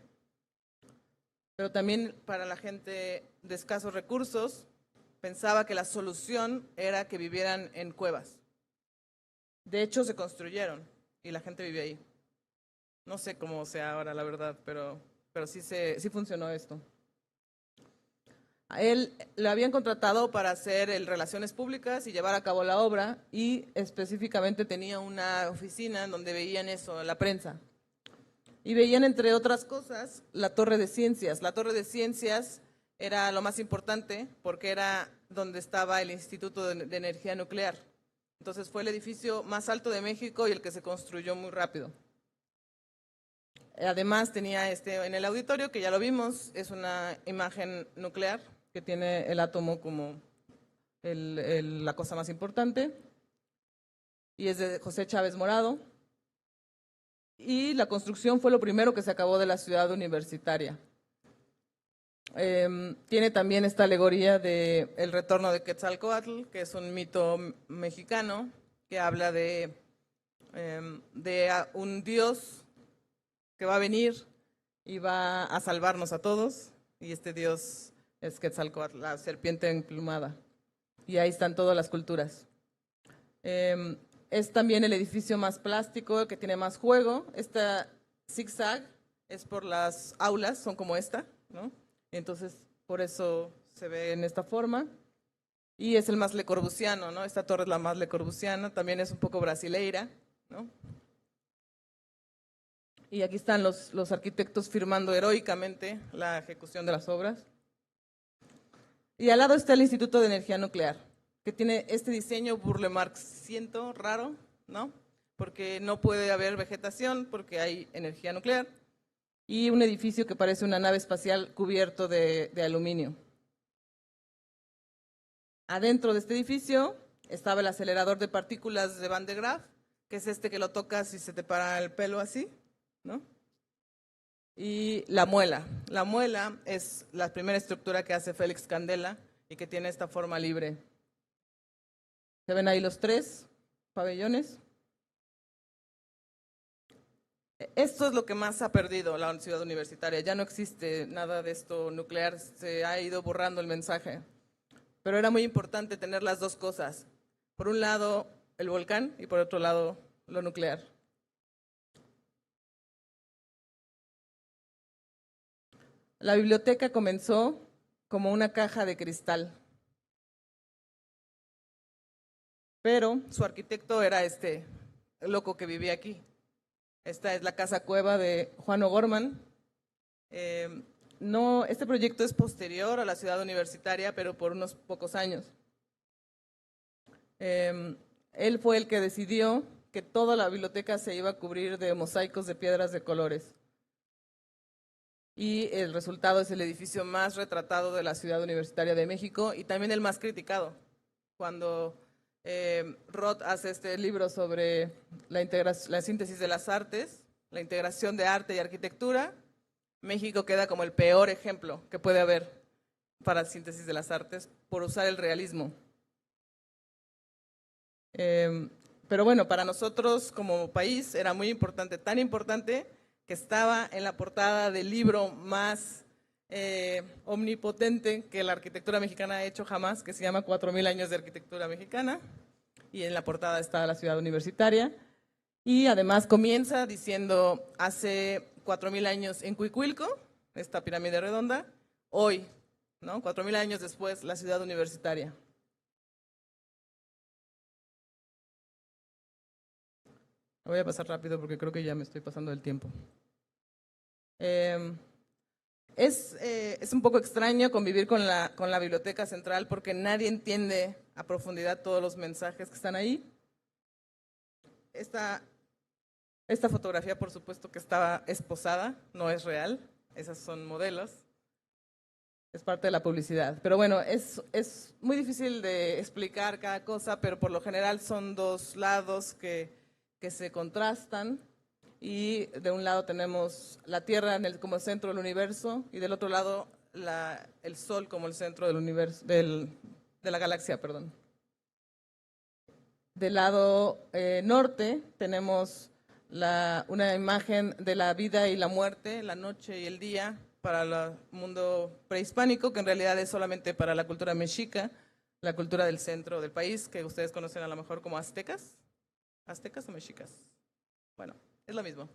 pero también para la gente de escasos recursos, pensaba que la solución era que vivieran en cuevas. De hecho, se construyeron y la gente vive ahí. No sé cómo sea ahora, la verdad, pero sí funcionó esto. A él lo habían contratado para hacer relaciones públicas y llevar a cabo la obra, y específicamente tenía una oficina en donde veían eso, la prensa. Y veían, entre otras cosas, la Torre de Ciencias. La Torre de Ciencias era lo más importante porque era donde estaba el Instituto de Energía Nuclear. Entonces fue el edificio más alto de México y el que se construyó muy rápido. Además tenía en el auditorio, que ya lo vimos, es una imagen nuclear que tiene el átomo como la cosa más importante, y es de José Chávez Morado. Y la construcción fue lo primero que se acabó de la ciudad universitaria. Tiene también esta alegoría de el retorno de Quetzalcóatl, que es un mito mexicano que habla de un dios que va a venir y va a salvarnos a todos, y este dios es Quetzalcóatl, la serpiente emplumada. Y ahí están todas las culturas. Es también el edificio más plástico, que tiene más juego. Esta zigzag es por las aulas, son como esta, ¿no? Entonces, por eso se ve en esta forma. Y es el más Le Corbusiano, ¿no? Esta torre es la más Le Corbusiana, también es un poco brasileira, ¿no? Y aquí están los arquitectos firmando heroicamente la ejecución de las obras. Y al lado está el Instituto de Energía Nuclear, que tiene este diseño burle marxiento raro, ¿no? Porque no puede haber vegetación porque hay energía nuclear, y un edificio que parece una nave espacial cubierto de aluminio. Adentro de este edificio estaba el acelerador de partículas de Van de Graaff, que es este que lo tocas y se te para el pelo así, ¿no? Y la muela. La muela es la primera estructura que hace Félix Candela y que tiene esta forma libre. ¿Se ven ahí los 3 pabellones? Esto es lo que más ha perdido la ciudad universitaria. Ya no existe nada de esto nuclear, se ha ido borrando el mensaje. Pero era muy importante tener las dos cosas. Por un lado, el volcán, y por otro lado, lo nuclear. La biblioteca comenzó como una caja de cristal, pero su arquitecto era este loco que vivía aquí. Esta es la casa cueva de Juan O'Gorman. Este proyecto es posterior a la ciudad universitaria, pero por unos pocos años. Él fue el que decidió que toda la biblioteca se iba a cubrir de mosaicos de piedras de colores. Y el resultado es el edificio más retratado de la ciudad universitaria de México y también el más criticado. Cuando Roth hace este libro sobre la síntesis de las artes, la integración de arte y arquitectura, México queda como el peor ejemplo que puede haber para síntesis de las artes por usar el realismo. Pero bueno, para nosotros como país era muy importante, tan importante que estaba en la portada del libro más omnipotente que la arquitectura mexicana ha hecho jamás, que se llama 4000 años de arquitectura mexicana, y en la portada está la ciudad universitaria. Y además comienza diciendo, hace 4000 años en Cuicuilco, esta pirámide redonda, hoy, ¿no? 4000 años después, la ciudad universitaria. Voy a pasar rápido porque creo que ya me estoy pasando del tiempo. Es un poco extraño convivir con la Biblioteca Central porque nadie entiende a profundidad todos los mensajes que están ahí. Esta fotografía, por supuesto, que estaba esposada, no es real, esas son modelos. es parte de la publicidad. Pero bueno, es muy difícil de explicar cada cosa, pero por lo general son dos lados que se contrastan, y de un lado tenemos la Tierra como el centro del universo, y del otro lado el Sol como el centro del universo, de la galaxia, perdón. Del lado norte tenemos una imagen de la vida y la muerte, la noche y el día, para el mundo prehispánico, que en realidad es solamente para la cultura mexica, la cultura del centro del país, que ustedes conocen a lo mejor como aztecas. ¿Aztecas o mexicas? Bueno, es lo mismo.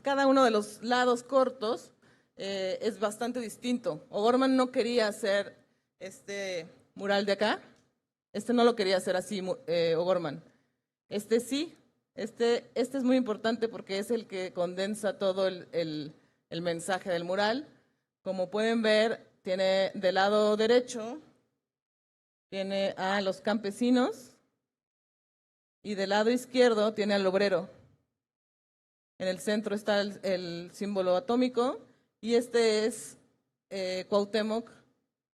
Cada uno de los lados cortos es bastante distinto. O'Gorman no quería hacer este mural de acá. Este no lo quería hacer así, O'Gorman. Este sí. Este es muy importante porque es el que condensa todo el mensaje del mural. Como pueden ver, tiene del lado derecho, tiene a los campesinos, y del lado izquierdo tiene al obrero. En el centro está el símbolo atómico, y este es Cuauhtémoc,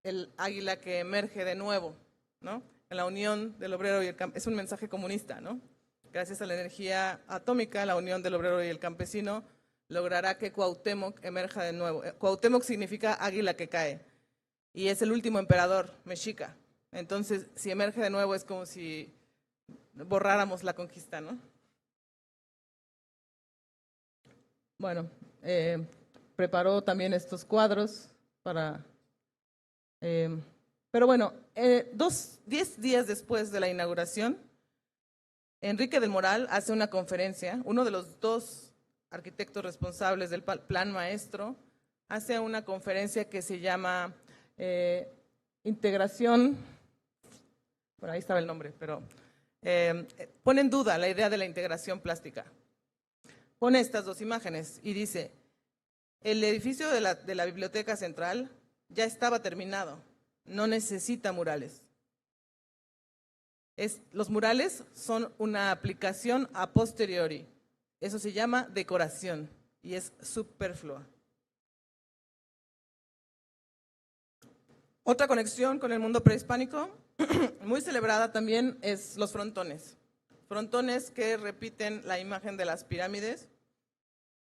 el águila que emerge de nuevo, ¿no? En la unión del obrero y el campesino. Es un mensaje comunista, ¿no? Gracias a la energía atómica, la unión del obrero y el campesino logrará que Cuauhtémoc emerja de nuevo. Cuauhtémoc significa águila que cae, y es el último emperador mexica. Entonces, si emerge de nuevo es como si borráramos la conquista, ¿no? Bueno, preparó también estos cuadros para... pero bueno, 10 días después de la inauguración, Enrique del Moral hace una conferencia. Uno de los dos arquitectos responsables del Plan Maestro hace una conferencia que se llama Integración, bueno, ahí estaba el nombre, pero pone en duda la idea de la integración plástica. Pone estas dos imágenes y dice: el edificio de la Biblioteca Central ya estaba terminado, no necesita murales. Los murales son una aplicación a posteriori. Eso se llama decoración y es superflua. Otra conexión con el mundo prehispánico, muy celebrada también, es los frontones. Frontones que repiten la imagen de las pirámides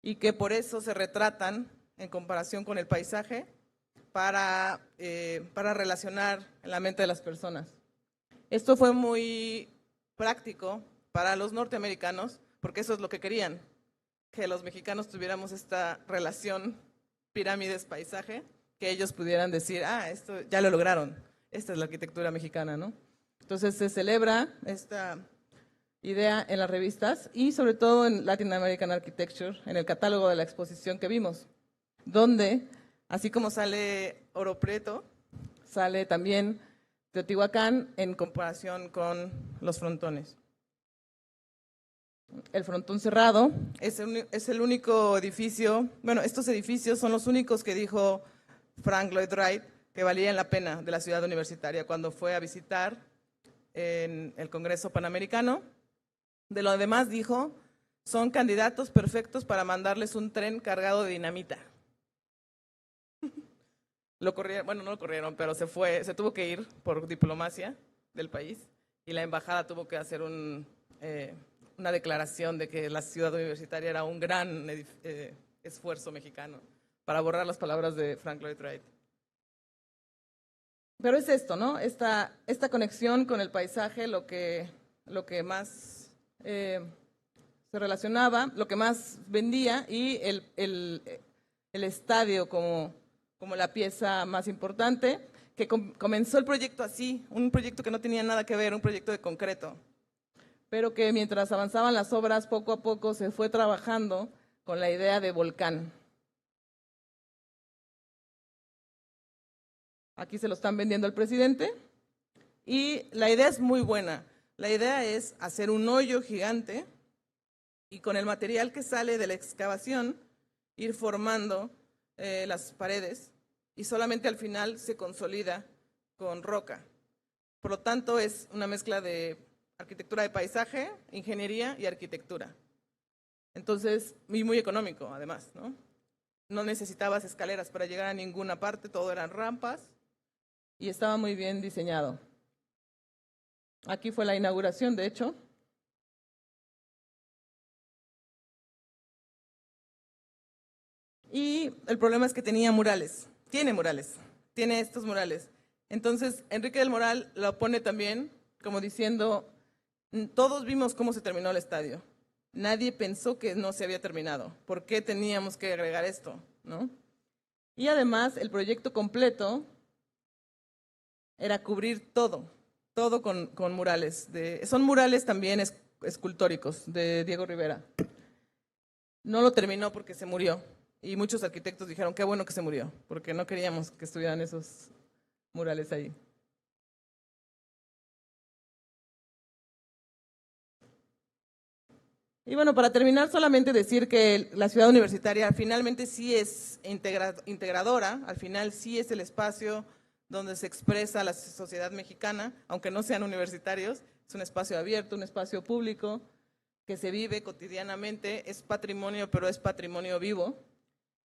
y que por eso se retratan en comparación con el paisaje para relacionar en la mente de las personas. Esto fue muy práctico para los norteamericanos, porque eso es lo que querían, que los mexicanos tuviéramos esta relación pirámides-paisaje, que ellos pudieran decir, esto ya lo lograron, esta es la arquitectura mexicana, ¿no? Entonces se celebra esta idea en las revistas y sobre todo en Latin American Architecture, en el catálogo de la exposición que vimos, donde, así como sale Oro Preto, sale también Teotihuacán en comparación con los frontones. El frontón cerrado es el único edificio, bueno, estos edificios son los únicos que dijo Frank Lloyd Wright que valían la pena de la ciudad universitaria cuando fue a visitar en el Congreso Panamericano. De lo demás dijo, son candidatos perfectos para mandarles un tren cargado de dinamita. Lo corrieron, bueno, no lo corrieron, pero se tuvo que ir por diplomacia del país, y la embajada tuvo que hacer una declaración de que la ciudad universitaria era un gran esfuerzo mexicano para borrar las palabras de Frank Lloyd Wright. Pero es esto, ¿no? Esta conexión con el paisaje, lo que más se relacionaba, lo que más vendía, y el estadio como la pieza más importante, que comenzó el proyecto así, un proyecto que no tenía nada que ver, un proyecto de concreto, pero que mientras avanzaban las obras, poco a poco se fue trabajando con la idea de volcán. Aquí se lo están vendiendo al presidente, y la idea es muy buena. La idea es hacer un hoyo gigante y con el material que sale de la excavación ir formando las paredes, y solamente al final se consolida con roca. Por lo tanto, es una mezcla de arquitectura de paisaje, ingeniería y arquitectura. Entonces, muy económico además, ¿no? no necesitabas escaleras para llegar a ninguna parte, todo eran rampas y estaba muy bien diseñado. Aquí fue la inauguración, de hecho. Y el problema es que tenía murales, tiene estos murales. Entonces, Enrique del Moral lo pone también como diciendo, todos vimos cómo se terminó el estadio. Nadie pensó que no se había terminado. ¿Por qué teníamos que agregar esto? ¿No? Y además, el proyecto completo era cubrir todo con murales. Son murales también escultóricos de Diego Rivera. No lo terminó porque se murió. Y muchos arquitectos dijeron, qué bueno que se murió, porque no queríamos que estuvieran esos murales ahí. Y bueno, para terminar, solamente decir que la ciudad universitaria finalmente sí es integradora, al final sí es el espacio donde se expresa la sociedad mexicana, aunque no sean universitarios, es un espacio abierto, un espacio público que se vive cotidianamente, es patrimonio, pero es patrimonio vivo.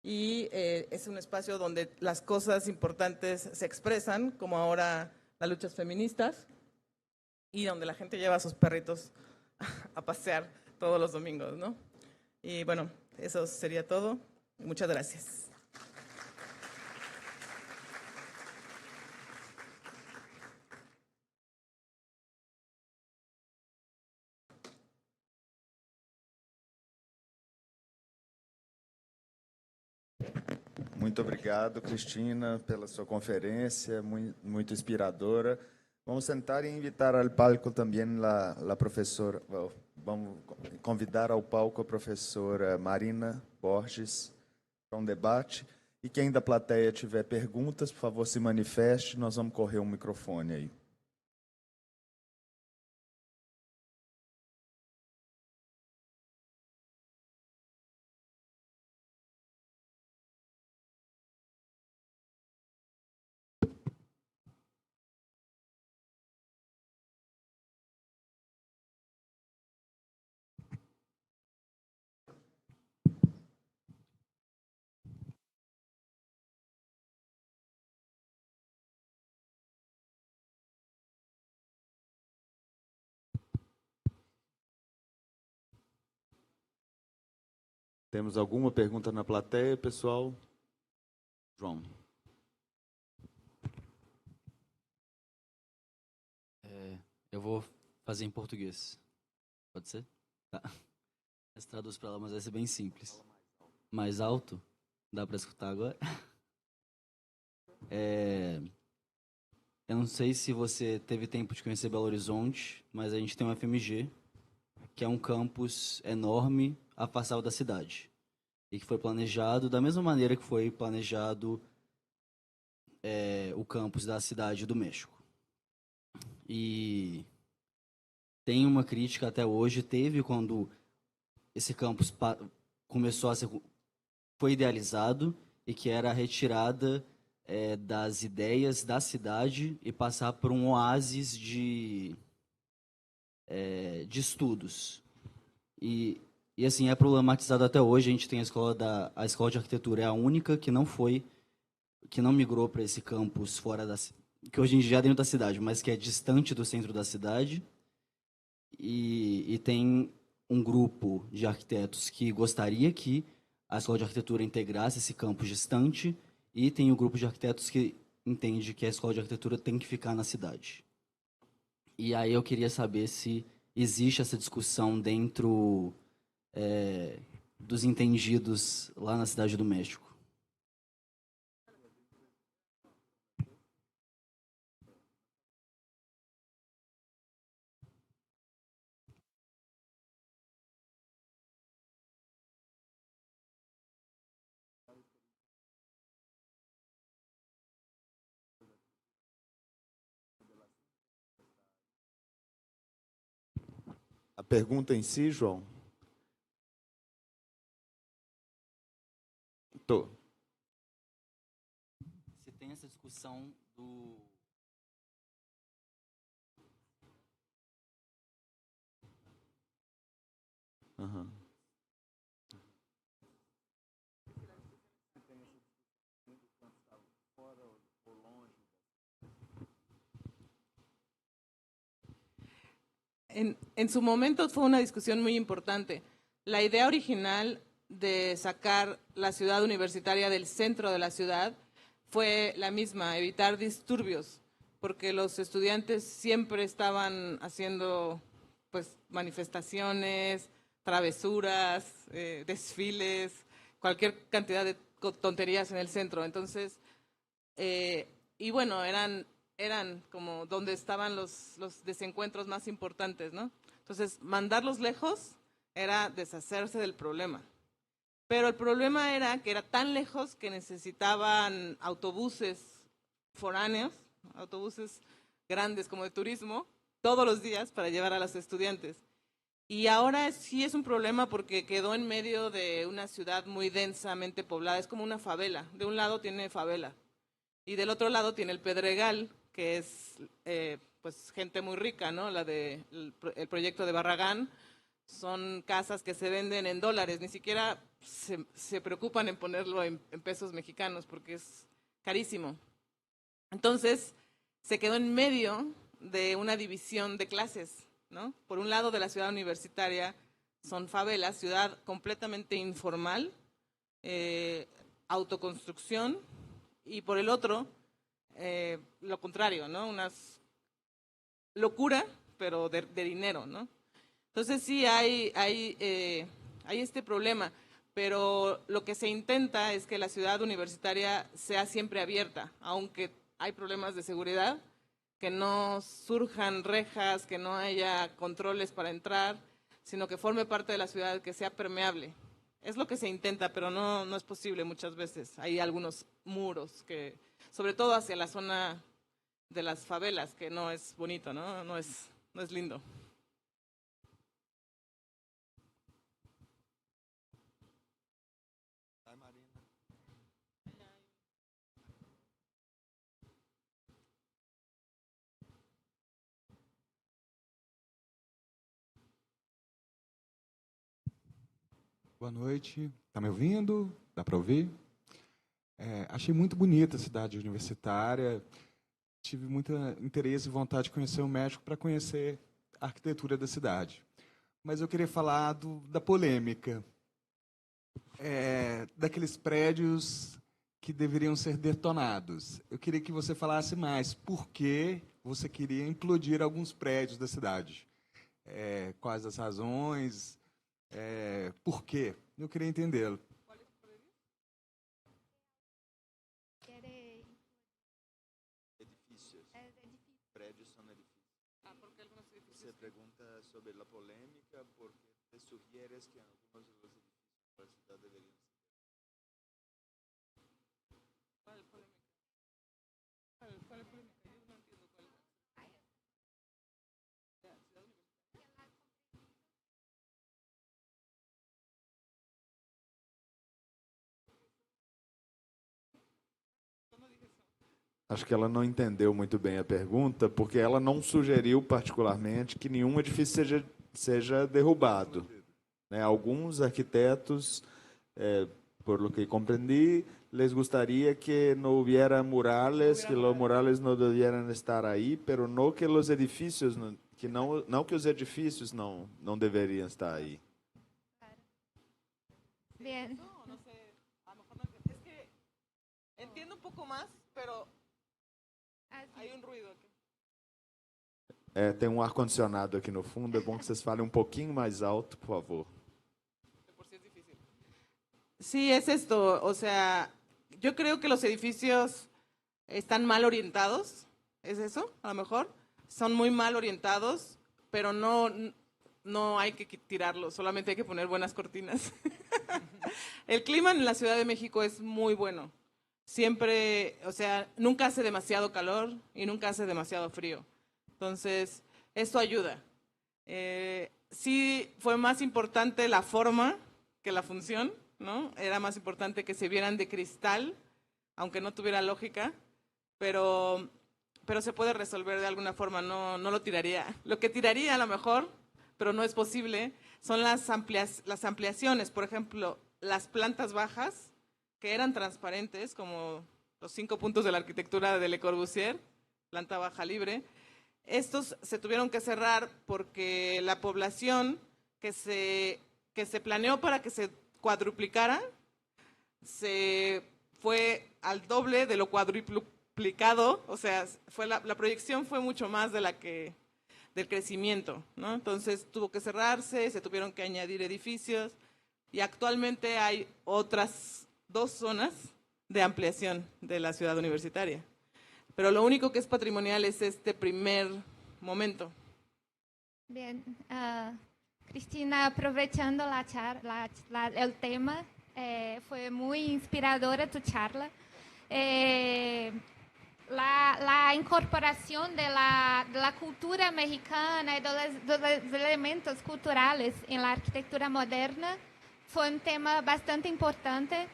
Y es un espacio donde las cosas importantes se expresan, como ahora las luchas feministas, y donde la gente lleva a sus perritos a pasear todos los domingos, ¿no? Y bueno, eso sería todo. Muchas gracias. Muito obrigado, Cristina, pela sua conferência, muito inspiradora. Vamos sentar e invitar ao palco também a professora, vamos convidar ao palco a professora Marina Borges para um debate. E quem da plateia tiver perguntas, por favor, se manifeste, nós vamos correr um microfone aí. Temos alguma pergunta na plateia, pessoal? João. Eu vou fazer em português. Pode ser? Tá. Essa traduz para lá, mas vai ser bem simples. Mais alto? Dá para escutar agora? Eu não sei se você teve tempo de conhecer Belo Horizonte, mas a gente tem um FMG, que é um campus enorme, afastado da cidade. E que foi planejado da mesma maneira que foi planejado o campus da Cidade do México. E tem uma crítica até hoje, teve quando esse campus começou a ser, foi idealizado, e que era a retirada das ideias da cidade e passar por um oásis de estudos. E assim, é problematizado até hoje. A gente tem a escola de arquitetura, é a única que não migrou para esse campus fora que hoje em dia é dentro da cidade, mas que é distante do centro da cidade. E tem um grupo de arquitetos que gostaria que a escola de arquitetura integrasse esse campus distante, e tem um grupo de arquitetos que entende que a escola de arquitetura tem que ficar na cidade. E aí eu queria saber se existe essa discussão dentro dos entendidos lá na Cidade do México. A pergunta em si, João? Se tem essa discussão do... Uhum. En su momento fue una discusión muy importante. La idea original de sacar la ciudad universitaria del centro de la ciudad fue la misma, evitar disturbios, porque los estudiantes siempre estaban haciendo pues manifestaciones, travesuras, desfiles, cualquier cantidad de tonterías en el centro. Entonces, y bueno, eran como donde estaban los desencuentros más importantes, ¿no? Entonces, mandarlos lejos era deshacerse del problema. Pero el problema era que era tan lejos que necesitaban autobuses foráneos, autobuses grandes como de turismo, todos los días para llevar a los estudiantes. Y ahora sí es un problema porque quedó en medio de una ciudad muy densamente poblada, es como una favela. De un lado tiene favela y del otro lado tiene el Pedregal, que es pues gente muy rica, ¿no? El proyecto de Barragán son casas que se venden en dólares, ni siquiera se preocupan en ponerlo en pesos mexicanos porque es carísimo. Entonces se quedó en medio de una división de clases, ¿no? Por un lado de la ciudad universitaria son favelas, ciudad completamente informal, autoconstrucción, y por el otro lo contrario, ¿no? Una locura, pero de dinero, ¿no? Entonces sí hay este problema, pero lo que se intenta es que la ciudad universitaria sea siempre abierta, aunque hay problemas de seguridad, que no surjan rejas, que no haya controles para entrar, sino que forme parte de la ciudad, que sea permeable. Es lo que se intenta, pero no es posible muchas veces. Hay algunos muros, que, sobre todo hacia la zona de las favelas, que no es bonito, ¿no? No es lindo. Boa noite, tá me ouvindo? Dá para ouvir? Achei muito bonita a cidade universitária, tive muito interesse e vontade de conhecer o México para conhecer a arquitetura da cidade. Mas eu queria falar da polêmica, daqueles prédios que deveriam ser detonados. Eu queria que você falasse mais por que você queria implodir alguns prédios da cidade. Quais as razões... por quê? Eu queria entendê-lo. Edifícios. Prédios são edifícios. Você pergunta sobre a polêmica porque te sugieres que alguns dos edifícios da cidade deveriam ser. ¿Cuál polémica? ¿Cuál polémica? Yo no entiendo cuál. Acho que ela não entendeu muito bem a pergunta, porque ela não sugeriu particularmente que nenhum edifício seja derrubado. Né? Alguns arquitetos, por lo que compreendi, les gustaría que no hubiera murales, que los murales no debieran estar ahí, pero no que los edificios, não que os edifícios não deveriam estar ahí. Bien. No sé, a lo mejor no entiendo. Es que entiendo un poco más, pero hay un ruido aqui. Tem um ar-condicionado aqui no fundo, é bom que vocês falem um pouquinho mais alto, por favor. Por si es difícil. Sí, es esto, o sea, yo creo que los edificios están mal orientados, ¿es eso? A lo mejor son muy mal orientados, pero no hay que tirarlos, solamente hay que poner buenas cortinas. El clima en la Ciudad de México es muy bueno. Siempre, o sea, nunca hace demasiado calor y nunca hace demasiado frío. Entonces, esto ayuda. Sí fue más importante la forma que la función, ¿no? Era más importante que se vieran de cristal, aunque no tuviera lógica, pero se puede resolver de alguna forma, no lo tiraría. Lo que tiraría a lo mejor, pero no es posible, son las ampliaciones. Por ejemplo, las plantas bajas, que eran transparentes, como los 5 puntos de la arquitectura de Le Corbusier, planta baja libre, Estos se tuvieron que cerrar porque la población que se planeó para que se cuadruplicara se fue al doble de lo cuadruplicado, o sea, la proyección fue mucho más de del crecimiento, ¿no? Entonces tuvo que cerrarse, se tuvieron que añadir edificios y actualmente hay otras 2 zonas de ampliación de la ciudad universitaria. Pero lo único que es patrimonial es este primer momento. Bien, Cristina, aprovechando el tema, fue muy inspiradora tu charla. La incorporación de la cultura mexicana y de los elementos culturales en la arquitectura moderna fue un tema bastante importante.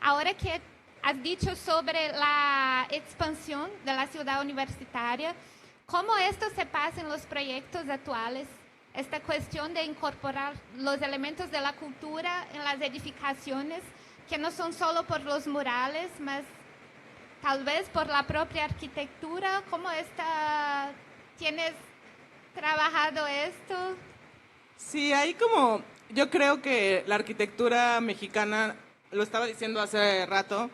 Ahora que has dicho sobre la expansión de la ciudad universitaria, ¿cómo esto se pasa en los proyectos actuales? Esta cuestión de incorporar los elementos de la cultura en las edificaciones, que no son solo por los murales, mas tal vez por la propia arquitectura. ¿Cómo tienes trabajado esto? Sí, yo creo que la arquitectura mexicana, lo estaba diciendo hace rato,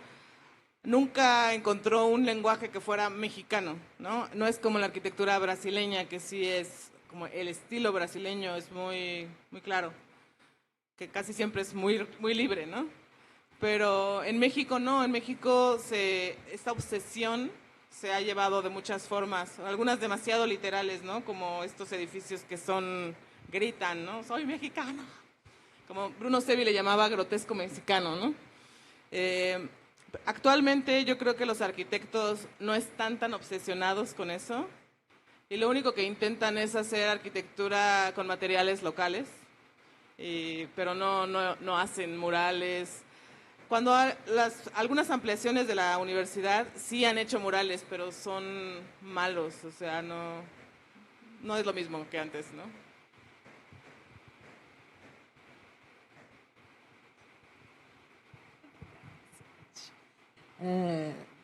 nunca encontró un lenguaje que fuera mexicano, ¿no? No es como la arquitectura brasileña, que sí es como el estilo brasileño, es muy, muy claro, que casi siempre es muy, muy libre, ¿no? Pero en México no, en México esta obsesión se ha llevado de muchas formas, algunas demasiado literales, ¿no? Como estos edificios que gritan, ¿no? Soy mexicano. Como Bruno Sevi le llamaba grotesco mexicano, ¿no? Actualmente yo creo que los arquitectos no están tan obsesionados con eso y lo único que intentan es hacer arquitectura con materiales locales, pero no hacen murales. Cuando algunas ampliaciones de la universidad sí han hecho murales, pero son malos, o sea, no es lo mismo que antes, ¿no?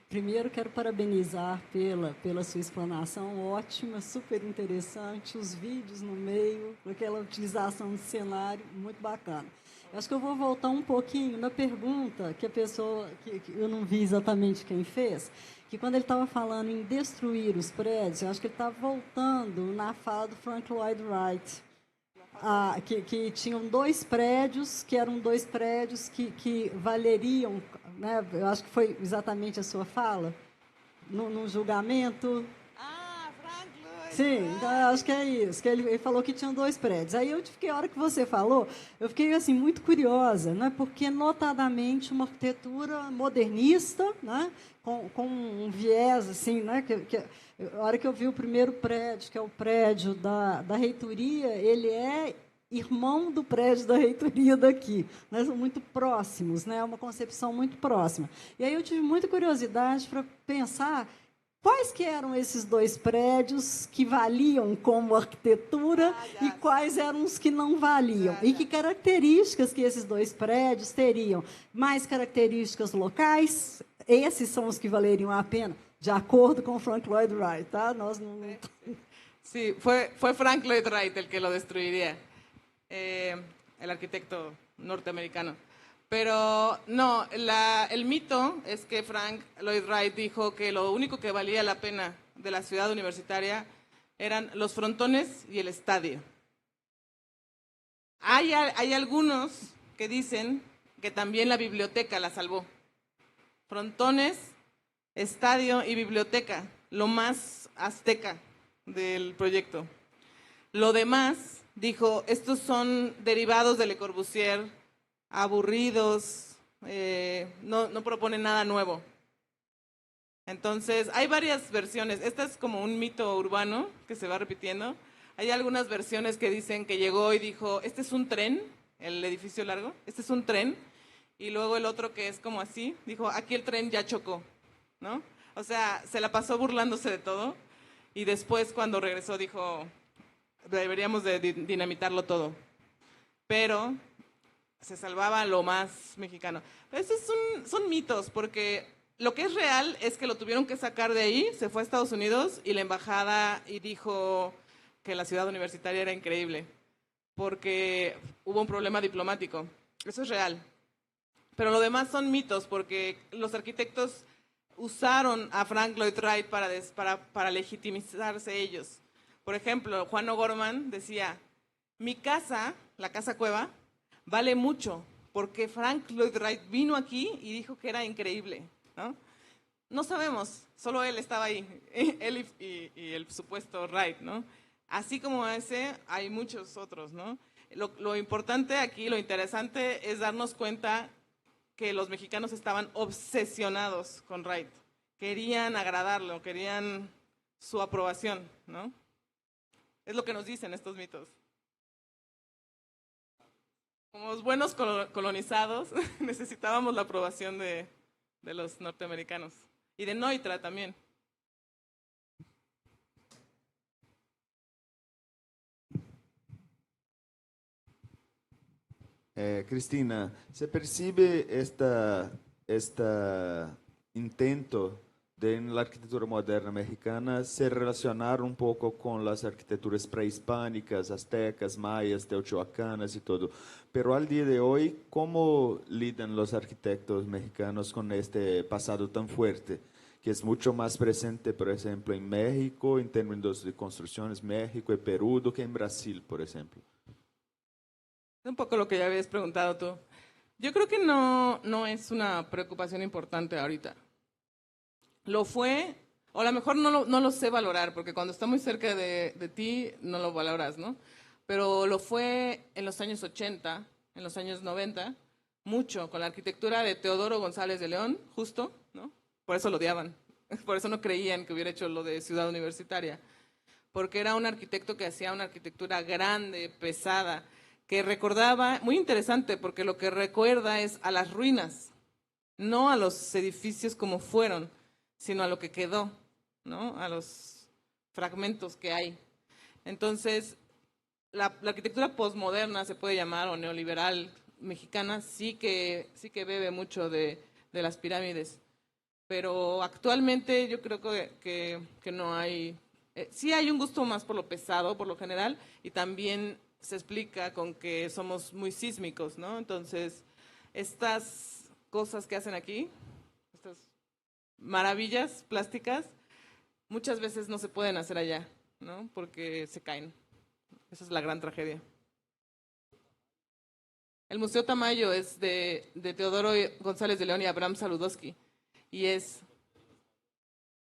Primeiro, quero parabenizar pela sua explanação, ótima, super interessante, os vídeos no meio, aquela utilização de cenário, muito bacana. Eu acho que eu vou voltar um pouquinho na pergunta que a pessoa, que eu não vi exatamente quem fez, que quando ele estava falando em destruir os prédios, eu acho que ele estava voltando na fala do Frank Lloyd Wright, que tinham 2 prédios, que eram 2 prédios que valeriam, né? Eu acho que foi exatamente a sua fala, no julgamento. Sim, então, acho que é isso, que ele falou que tinham 2 prédios. Aí eu fiquei, a hora que você falou, eu fiquei assim, muito curiosa, né? Porque, notadamente, uma arquitetura modernista, né? Com um viés, assim, né? A hora que eu vi o primeiro prédio, que é o prédio da reitoria, ele é irmão do prédio da reitoria daqui. Né? São muito próximos, né? É uma concepção muito próxima. E aí eu tive muita curiosidade para pensar quais que eram esses 2 prédios que valiam como arquitetura e quais eram os que não valiam. E que características que esses 2 prédios teriam. Mais características locais, esses são os que valeriam a pena, de acordo com Frank Lloyd Wright. Tá? Nós não... Sí, fue Frank Lloyd Wright el que lo destruiría, el arquitecto norteamericano. Pero no, el mito es que Frank Lloyd Wright dijo que lo único que valía la pena de la ciudad universitaria eran los frontones y el estadio. Hay algunos que dicen que también la biblioteca la salvó. Frontones, estadio y biblioteca, lo más azteca del proyecto. Lo demás, dijo, estos son derivados de Le Corbusier, aburridos, no proponen nada nuevo. Entonces, hay varias versiones. Esta es como un mito urbano que se va repitiendo. Hay algunas versiones que dicen que llegó y dijo, este es un tren, el edificio largo, este es un tren. Y luego el otro que es como así, dijo, aquí el tren ya chocó, ¿no? O sea, se la pasó burlándose de todo. Y después, cuando regresó, dijo, deberíamos de dinamitarlo todo. Pero se salvaba lo más mexicano. Esos son mitos, porque lo que es real es que lo tuvieron que sacar de ahí, se fue a Estados Unidos y la embajada y dijo que la ciudad universitaria era increíble, porque hubo un problema diplomático. Eso es real. Pero lo demás son mitos, porque los arquitectos usaron a Frank Lloyd Wright para legitimizarse ellos. Por ejemplo, Juan O'Gorman decía, mi casa, la casa cueva, vale mucho, porque Frank Lloyd Wright vino aquí y dijo que era increíble, ¿no? No sabemos, solo él estaba ahí, él y el supuesto Wright, ¿no? Así como ese, hay muchos otros, ¿no? Lo importante aquí, lo interesante es darnos cuenta que los mexicanos estaban obsesionados con Wright. Querían agradarlo, querían su aprobación, ¿no? Es lo que nos dicen estos mitos. Como los buenos colonizados, necesitábamos la aprobación de los norteamericanos. Y de Neutra también. Cristina, ¿se percibe este intento de en la arquitectura moderna mexicana se relacionar un poco con las arquitecturas prehispánicas, aztecas, mayas, teotihuacanas y todo? Pero al día de hoy, ¿cómo lidian los arquitectos mexicanos con este pasado tan fuerte, que es mucho más presente, por ejemplo, en México, en términos de construcciones, México y Perú, do que en Brasil, por ejemplo? Es un poco lo que ya habías preguntado tú. Yo creo que no es una preocupación importante ahorita. Lo fue, o a lo mejor no lo sé valorar, porque cuando está muy cerca de ti no lo valoras, ¿no? Pero lo fue en los años 80, en los años 90, mucho, con la arquitectura de Teodoro González de León, justo, ¿no? Por eso lo odiaban, por eso no creían que hubiera hecho lo de Ciudad Universitaria, porque era un arquitecto que hacía una arquitectura grande, pesada, que recordaba, muy interesante, porque lo que recuerda es a las ruinas, no a los edificios como fueron, sino a lo que quedó, ¿no? A los fragmentos que hay. Entonces, la arquitectura posmoderna, se puede llamar, o neoliberal mexicana, sí que bebe mucho de las pirámides. Pero actualmente yo creo que no hay... sí hay un gusto más por lo pesado, por lo general, y también se explica con que somos muy sísmicos, ¿no? Entonces, estas cosas que hacen aquí, estas maravillas plásticas, muchas veces no se pueden hacer allá, ¿no? Porque se caen. Esa es la gran tragedia. El Museo Tamayo es de Teodoro González de León y Abraham Saludowski. Y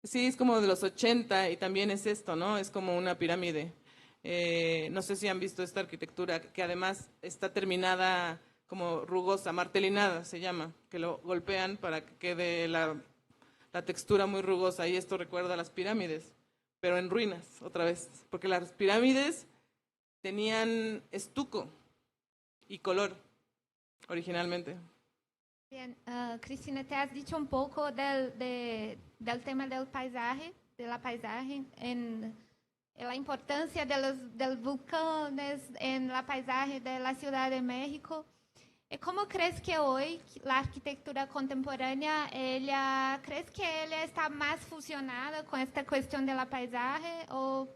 sí, es como de los 80 y también es esto, ¿no? Es como una pirámide. No sé si han visto esta arquitectura, que además está terminada como rugosa, martelinada se llama, que lo golpean para que quede la textura muy rugosa, y esto recuerda a las pirámides, pero en ruinas otra vez, porque las pirámides tenían estuco y color originalmente. Bien, Cristina, te has dicho un poco del tema del paisaje, de la paisaje, en la importancia de los volcanes en la paisaje de la Ciudad de México. ¿Cómo crees que hoy la arquitectura contemporánea, crees que ella está más fusionada con esta cuestión de la paisaje o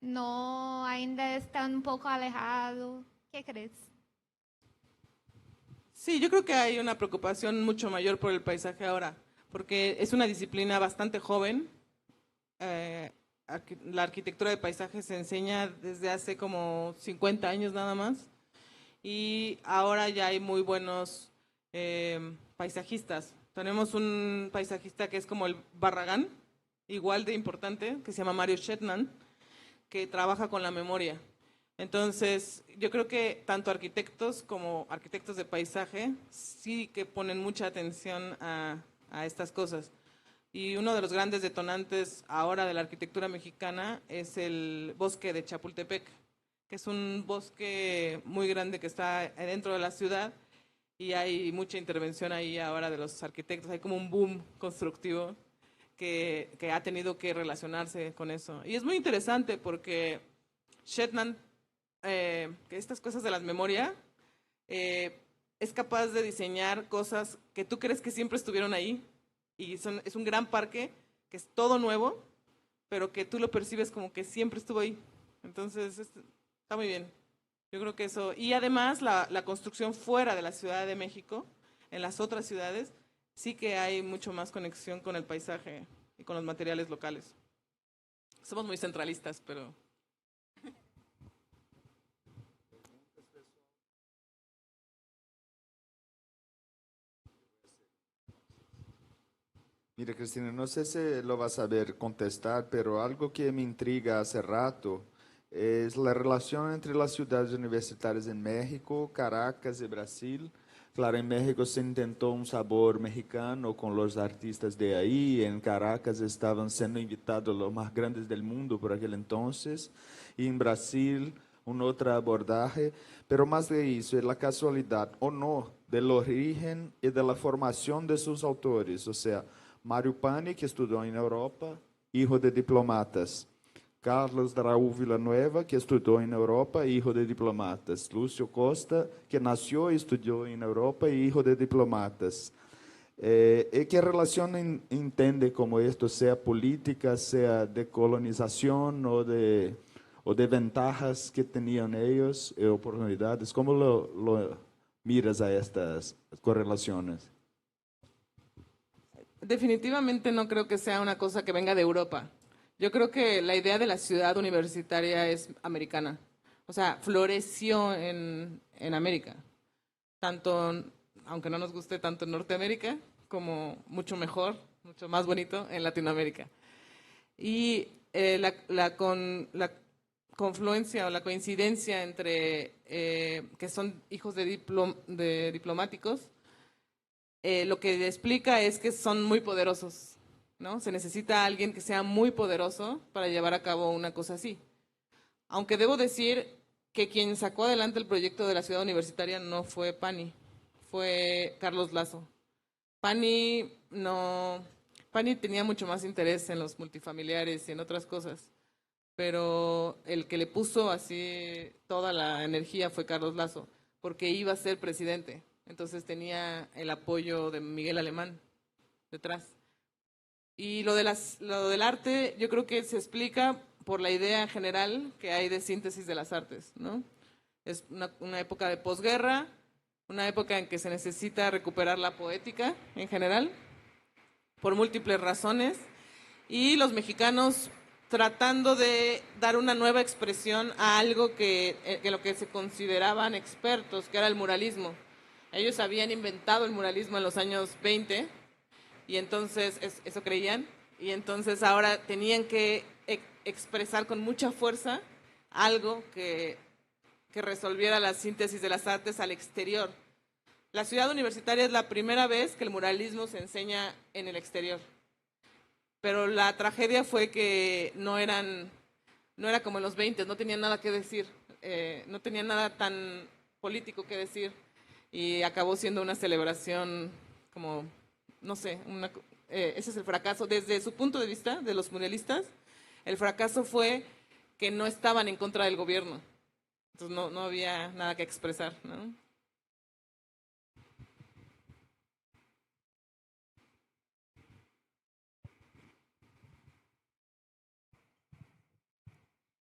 no, ainda está un poco alejado? ¿Qué crees? Sí, yo creo que hay una preocupación mucho mayor por el paisaje ahora, porque es una disciplina bastante joven. La arquitectura de paisaje se enseña desde hace como 50 años nada más, y ahora ya hay muy buenos paisajistas. Tenemos un paisajista que es como el Barragán, igual de importante, que se llama Mario Shetland, que trabaja con la memoria. Entonces, yo creo que tanto arquitectos como arquitectos de paisaje sí que ponen mucha atención a estas cosas. Y uno de los grandes detonantes ahora de la arquitectura mexicana es el bosque de Chapultepec, que es un bosque muy grande que está dentro de la ciudad, y hay mucha intervención ahí ahora de los arquitectos. Hay como un boom constructivo que ha tenido que relacionarse con eso. Y es muy interesante porque Shetland, que estas cosas de la memoria, es capaz de diseñar cosas que tú crees que siempre estuvieron ahí, Y es un gran parque que es todo nuevo, pero que tú lo percibes como que siempre estuvo ahí. Entonces, está muy bien. Yo creo que eso. Y además, la construcción fuera de la Ciudad de México, en las otras ciudades, sí que hay mucho más conexión con el paisaje y con los materiales locales. Somos muy centralistas, pero... Mira, Cristina, no sé si lo vas a saber contestar, pero algo que me intriga hace rato es la relación entre las ciudades universitarias en México, Caracas y Brasil. Claro, en México se intentó un sabor mexicano con los artistas de ahí. En Caracas estaban siendo invitados los más grandes del mundo por aquel entonces. Y en Brasil, un otro abordaje. Pero más de eso, es la casualidad o no del origen y de la formación de sus autores. O sea, Mário Pani, que estudou na Europa, hijo de diplomatas. Carlos Raúl Villanueva, que estudou na Europa, hijo de diplomatas. Lúcio Costa, que nasceu e estudou na Europa, hijo de diplomatas. E que relação entende como isto, seja política, seja de colonização ou de ventajas que tinham eles e oportunidades? Como lo miras a estas correlações? Definitivamente no creo que sea una cosa que venga de Europa. Yo creo que la idea de la ciudad universitaria es americana. O sea, floreció en América. Tanto, aunque no nos guste tanto en Norteamérica, como mucho mejor, mucho más bonito en Latinoamérica. Y la confluencia o la coincidencia entre que son hijos de diplomáticos, lo que explica es que son muy poderosos, ¿no? Se necesita alguien que sea muy poderoso para llevar a cabo una cosa así. Aunque debo decir que quien sacó adelante el proyecto de la ciudad universitaria no fue Pani, fue Carlos Lazo. Pani tenía mucho más interés en los multifamiliares y en otras cosas, pero el que le puso así toda la energía fue Carlos Lazo, porque iba a ser presidente. Entonces tenía el apoyo de Miguel Alemán detrás. Y lo del arte, yo creo que se explica por la idea general que hay de síntesis de las artes, ¿no? Es una época de posguerra, una época en que se necesita recuperar la poética en general, por múltiples razones, y los mexicanos tratando de dar una nueva expresión a algo que lo que se consideraban expertos, que era el muralismo. Ellos habían inventado el muralismo en los años 20 y entonces eso creían, y entonces ahora tenían que expresar con mucha fuerza algo que resolviera la síntesis de las artes al exterior. La ciudad universitaria es la primera vez que el muralismo se enseña en el exterior, pero la tragedia fue que no era como en los 20, no tenían nada que decir, no tenían nada tan político que decir. Y acabó siendo una celebración como, no sé, ese es el fracaso. Desde su punto de vista, de los muralistas, el fracaso fue que no estaban en contra del gobierno. Entonces no había nada que expresar, ¿no?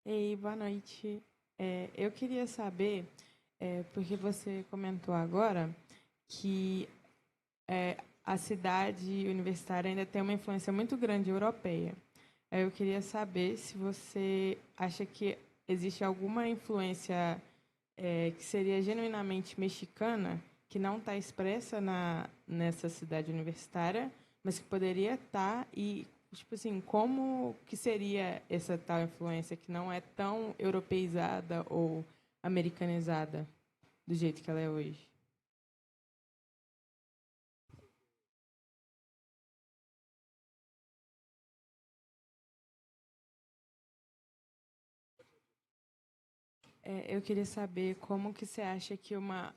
Ei, boa noite. Eu queria saber, porque você comentou agora que a cidade universitária ainda tem uma influência muito grande europeia. Eu queria saber se você acha que existe alguma influência que seria genuinamente mexicana, que não está expressa nessa cidade universitária, mas que poderia estar, e tipo assim, como que seria essa tal influência que não é tão europeizada ou americanizada do jeito que ela é hoje? Eu queria saber como que você acha que uma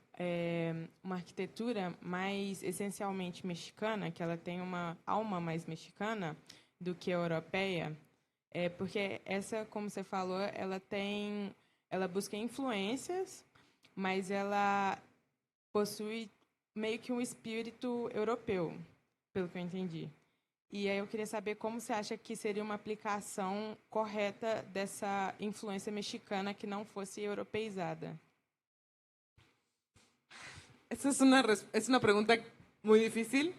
arquitetura mais essencialmente mexicana, que ela tem uma alma mais mexicana do que a europeia, porque essa, como você falou, ela busca influências, mas ela possui meio que um espírito europeu, pelo que eu entendi. E aí eu queria saber como você acha que seria uma aplicação correta dessa influência mexicana que não fosse europeizada. Esa es una pregunta muy difícil.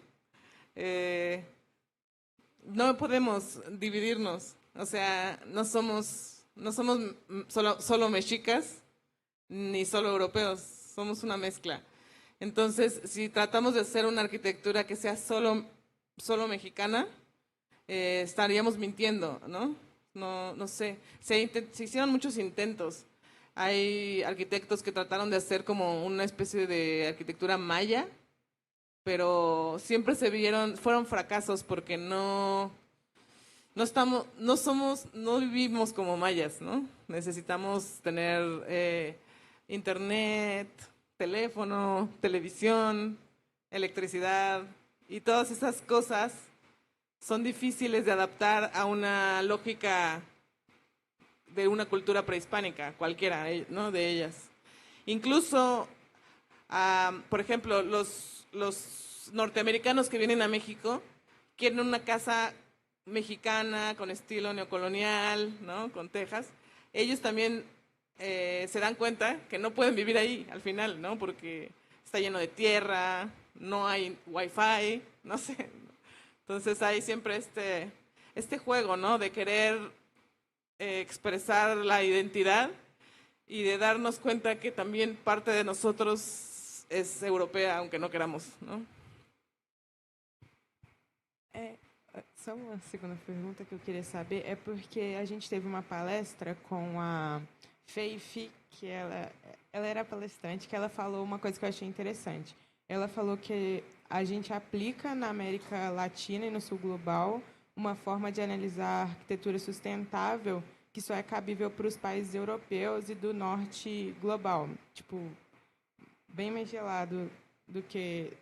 No podemos dividirnos. O sea, no somos solo mexicas ni solo europeos. Somos una mezcla. Entonces, si tratamos de hacer una arquitectura que sea solo mexicana, estaríamos mintiendo, ¿no? No sé. Se hicieron muchos intentos. Hay arquitectos que trataron de hacer como una especie de arquitectura maya, pero siempre fueron fracasos porque no vivimos como mayas, ¿no? Necesitamos tener internet, teléfono, televisión, electricidad, y todas esas cosas son difíciles de adaptar a una lógica de una cultura prehispánica, cualquiera, ¿no?, de ellas. Incluso, por ejemplo, los norteamericanos que vienen a México quieren una casa mexicana con estilo neocolonial, ¿no?, con tejas. Ellos también se dan cuenta que no pueden vivir ahí al final, ¿no?, porque está lleno de tierra, no hay wifi, no sé. Entonces hay siempre este juego, ¿no?, de querer expresar la identidad y de darnos cuenta que también parte de nosotros es europea, aunque no queramos, ¿no? Só uma segunda pergunta que eu queria saber é porque a gente teve uma palestra com a Faith, que ela era palestrante, que ela falou uma coisa que eu achei interessante. Ela falou que a gente aplica na América Latina e no Sul Global uma forma de analisar a arquitetura sustentável que só é cabível para os países europeus e do norte global, tipo, bem mais gelado do que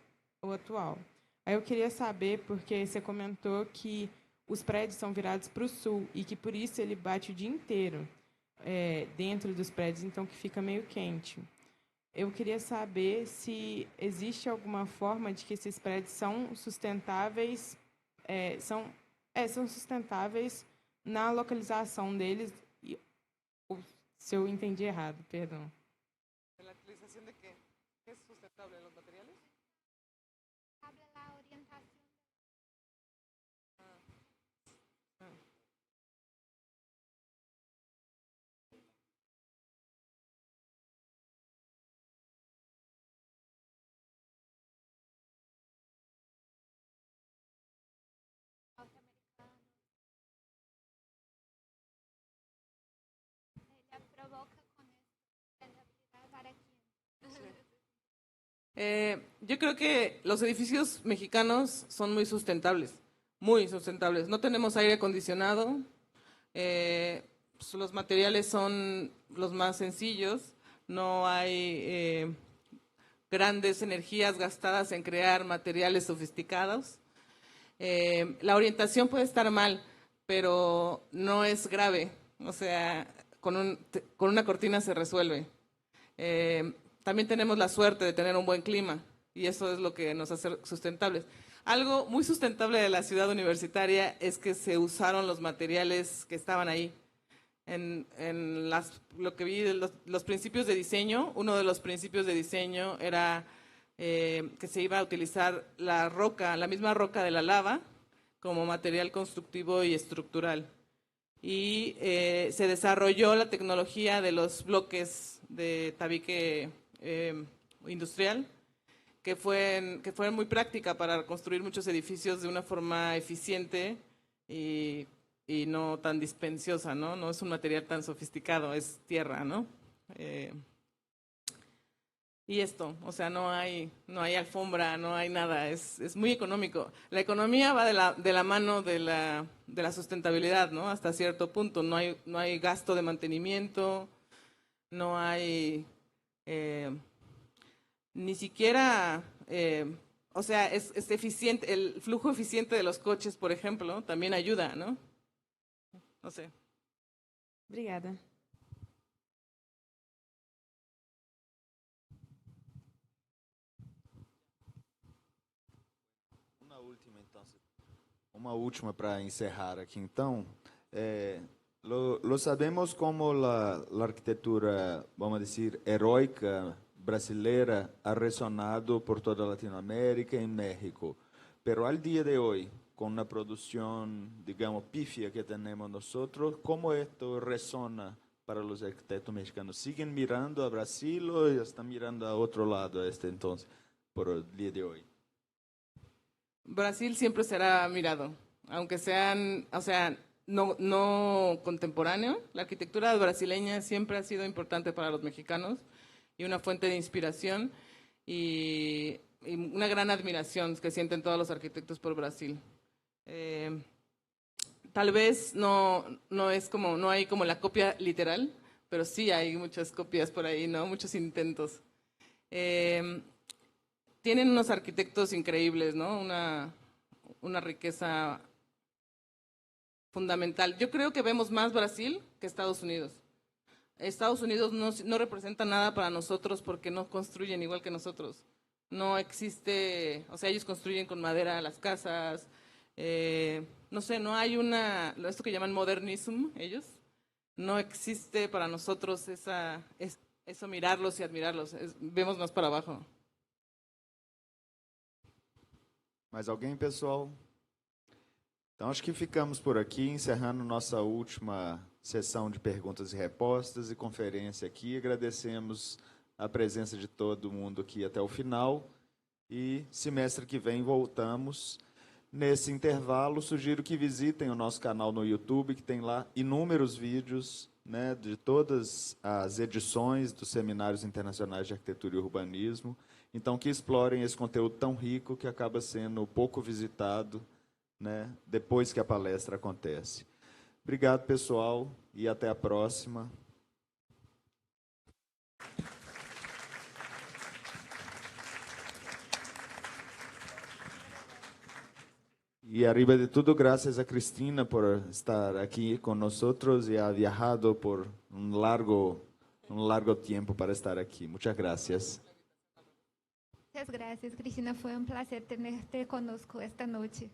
o atual. Aí eu queria saber, porque você comentou que os prédios são virados para o sul e que por isso ele bate o dia inteiro dentro dos prédios, então que fica meio quente. Eu queria saber se existe alguma forma de que esses prédios são sustentáveis, são sustentáveis na localização deles, ou se eu entendi errado, perdão. ¿La utilización de qué? ¿Qué es sustentable? ¿Los materiales? La orientación. Yo creo que los edificios mexicanos son muy sustentables, muy sustentables. No tenemos aire acondicionado, pues los materiales son los más sencillos, no hay grandes energías gastadas en crear materiales sofisticados. La orientación puede estar mal, pero no es grave, o sea, con una cortina se resuelve. También tenemos la suerte de tener un buen clima y eso es lo que nos hace sustentables. Algo muy sustentable de la ciudad universitaria es que se usaron los materiales que estaban ahí. Lo que vi de los principios de diseño, uno de los principios de diseño era que se iba a utilizar la misma roca de la lava como material constructivo y estructural. Y se desarrolló la tecnología de los bloques de tabique industrial, que fue muy práctica para construir muchos edificios de una forma eficiente y no tan dispendiosa, ¿no? No es un material tan sofisticado, es tierra, ¿no? Y esto, o sea, no hay alfombra, no hay nada, es muy económico. La economía va de la mano de la sustentabilidad, ¿no? Hasta cierto punto, no hay gasto de mantenimiento, no hay ni siquiera, o sea, es eficiente, el flujo eficiente de los coches, por ejemplo, también ayuda, ¿no? No sé. Obrigada. Una última, entonces. Uma última para encerrar aqui, então. Lo sabemos como a arquitetura, vamos dizer, heroica brasileira ha resonado por toda a Latinoamérica e México. Pero al día de hoy, con la producción, digamos, pífia que tenemos nosotros, ¿cómo esto resona para los arquitectos mexicanos? ¿Siguen mirando a Brasil o ya están mirando a otro lado entonces, por el día de hoy? Brasil siempre será mirado, aunque sean, o sea, no contemporáneo. La arquitectura brasileña siempre ha sido importante para los mexicanos y una fuente de inspiración y una gran admiración que sienten todos los arquitectos por Brasil. Tal vez no hay como la copia literal, pero sí hay muchas copias por ahí, ¿no? Muchos intentos. Tienen unos arquitectos increíbles, ¿no? Una riqueza fundamental. Yo creo que vemos más Brasil que Estados Unidos. Estados Unidos no representa nada para nosotros porque no construyen igual que nosotros. No existe, o sea, ellos construyen con madera las casas, no sé, no hay esto que llaman modernism, ellos, no existe para nosotros eso mirarlos y admirarlos, vemos más para abajo. Mais alguém, pessoal? Então, acho que ficamos por aqui, encerrando nossa última sessão de perguntas e respostas e conferência aqui. Agradecemos a presença de todo mundo aqui até o final. E semestre que vem voltamos. Nesse intervalo, sugiro que visitem o nosso canal no YouTube, que tem lá inúmeros vídeos, né, de todas as edições dos Seminários Internacionais de Arquitetura e Urbanismo. Então, que explorem esse conteúdo tão rico que acaba sendo pouco visitado, né, depois que a palestra acontece. Obrigado, pessoal, e até a próxima. E, arriba de tudo, graças a Cristina por estar aqui com nós e ha viajado por largo tempo para estar aqui. Muchas gracias. Muchas gracias, Cristina. Fue un placer tenerte conosco esta noche.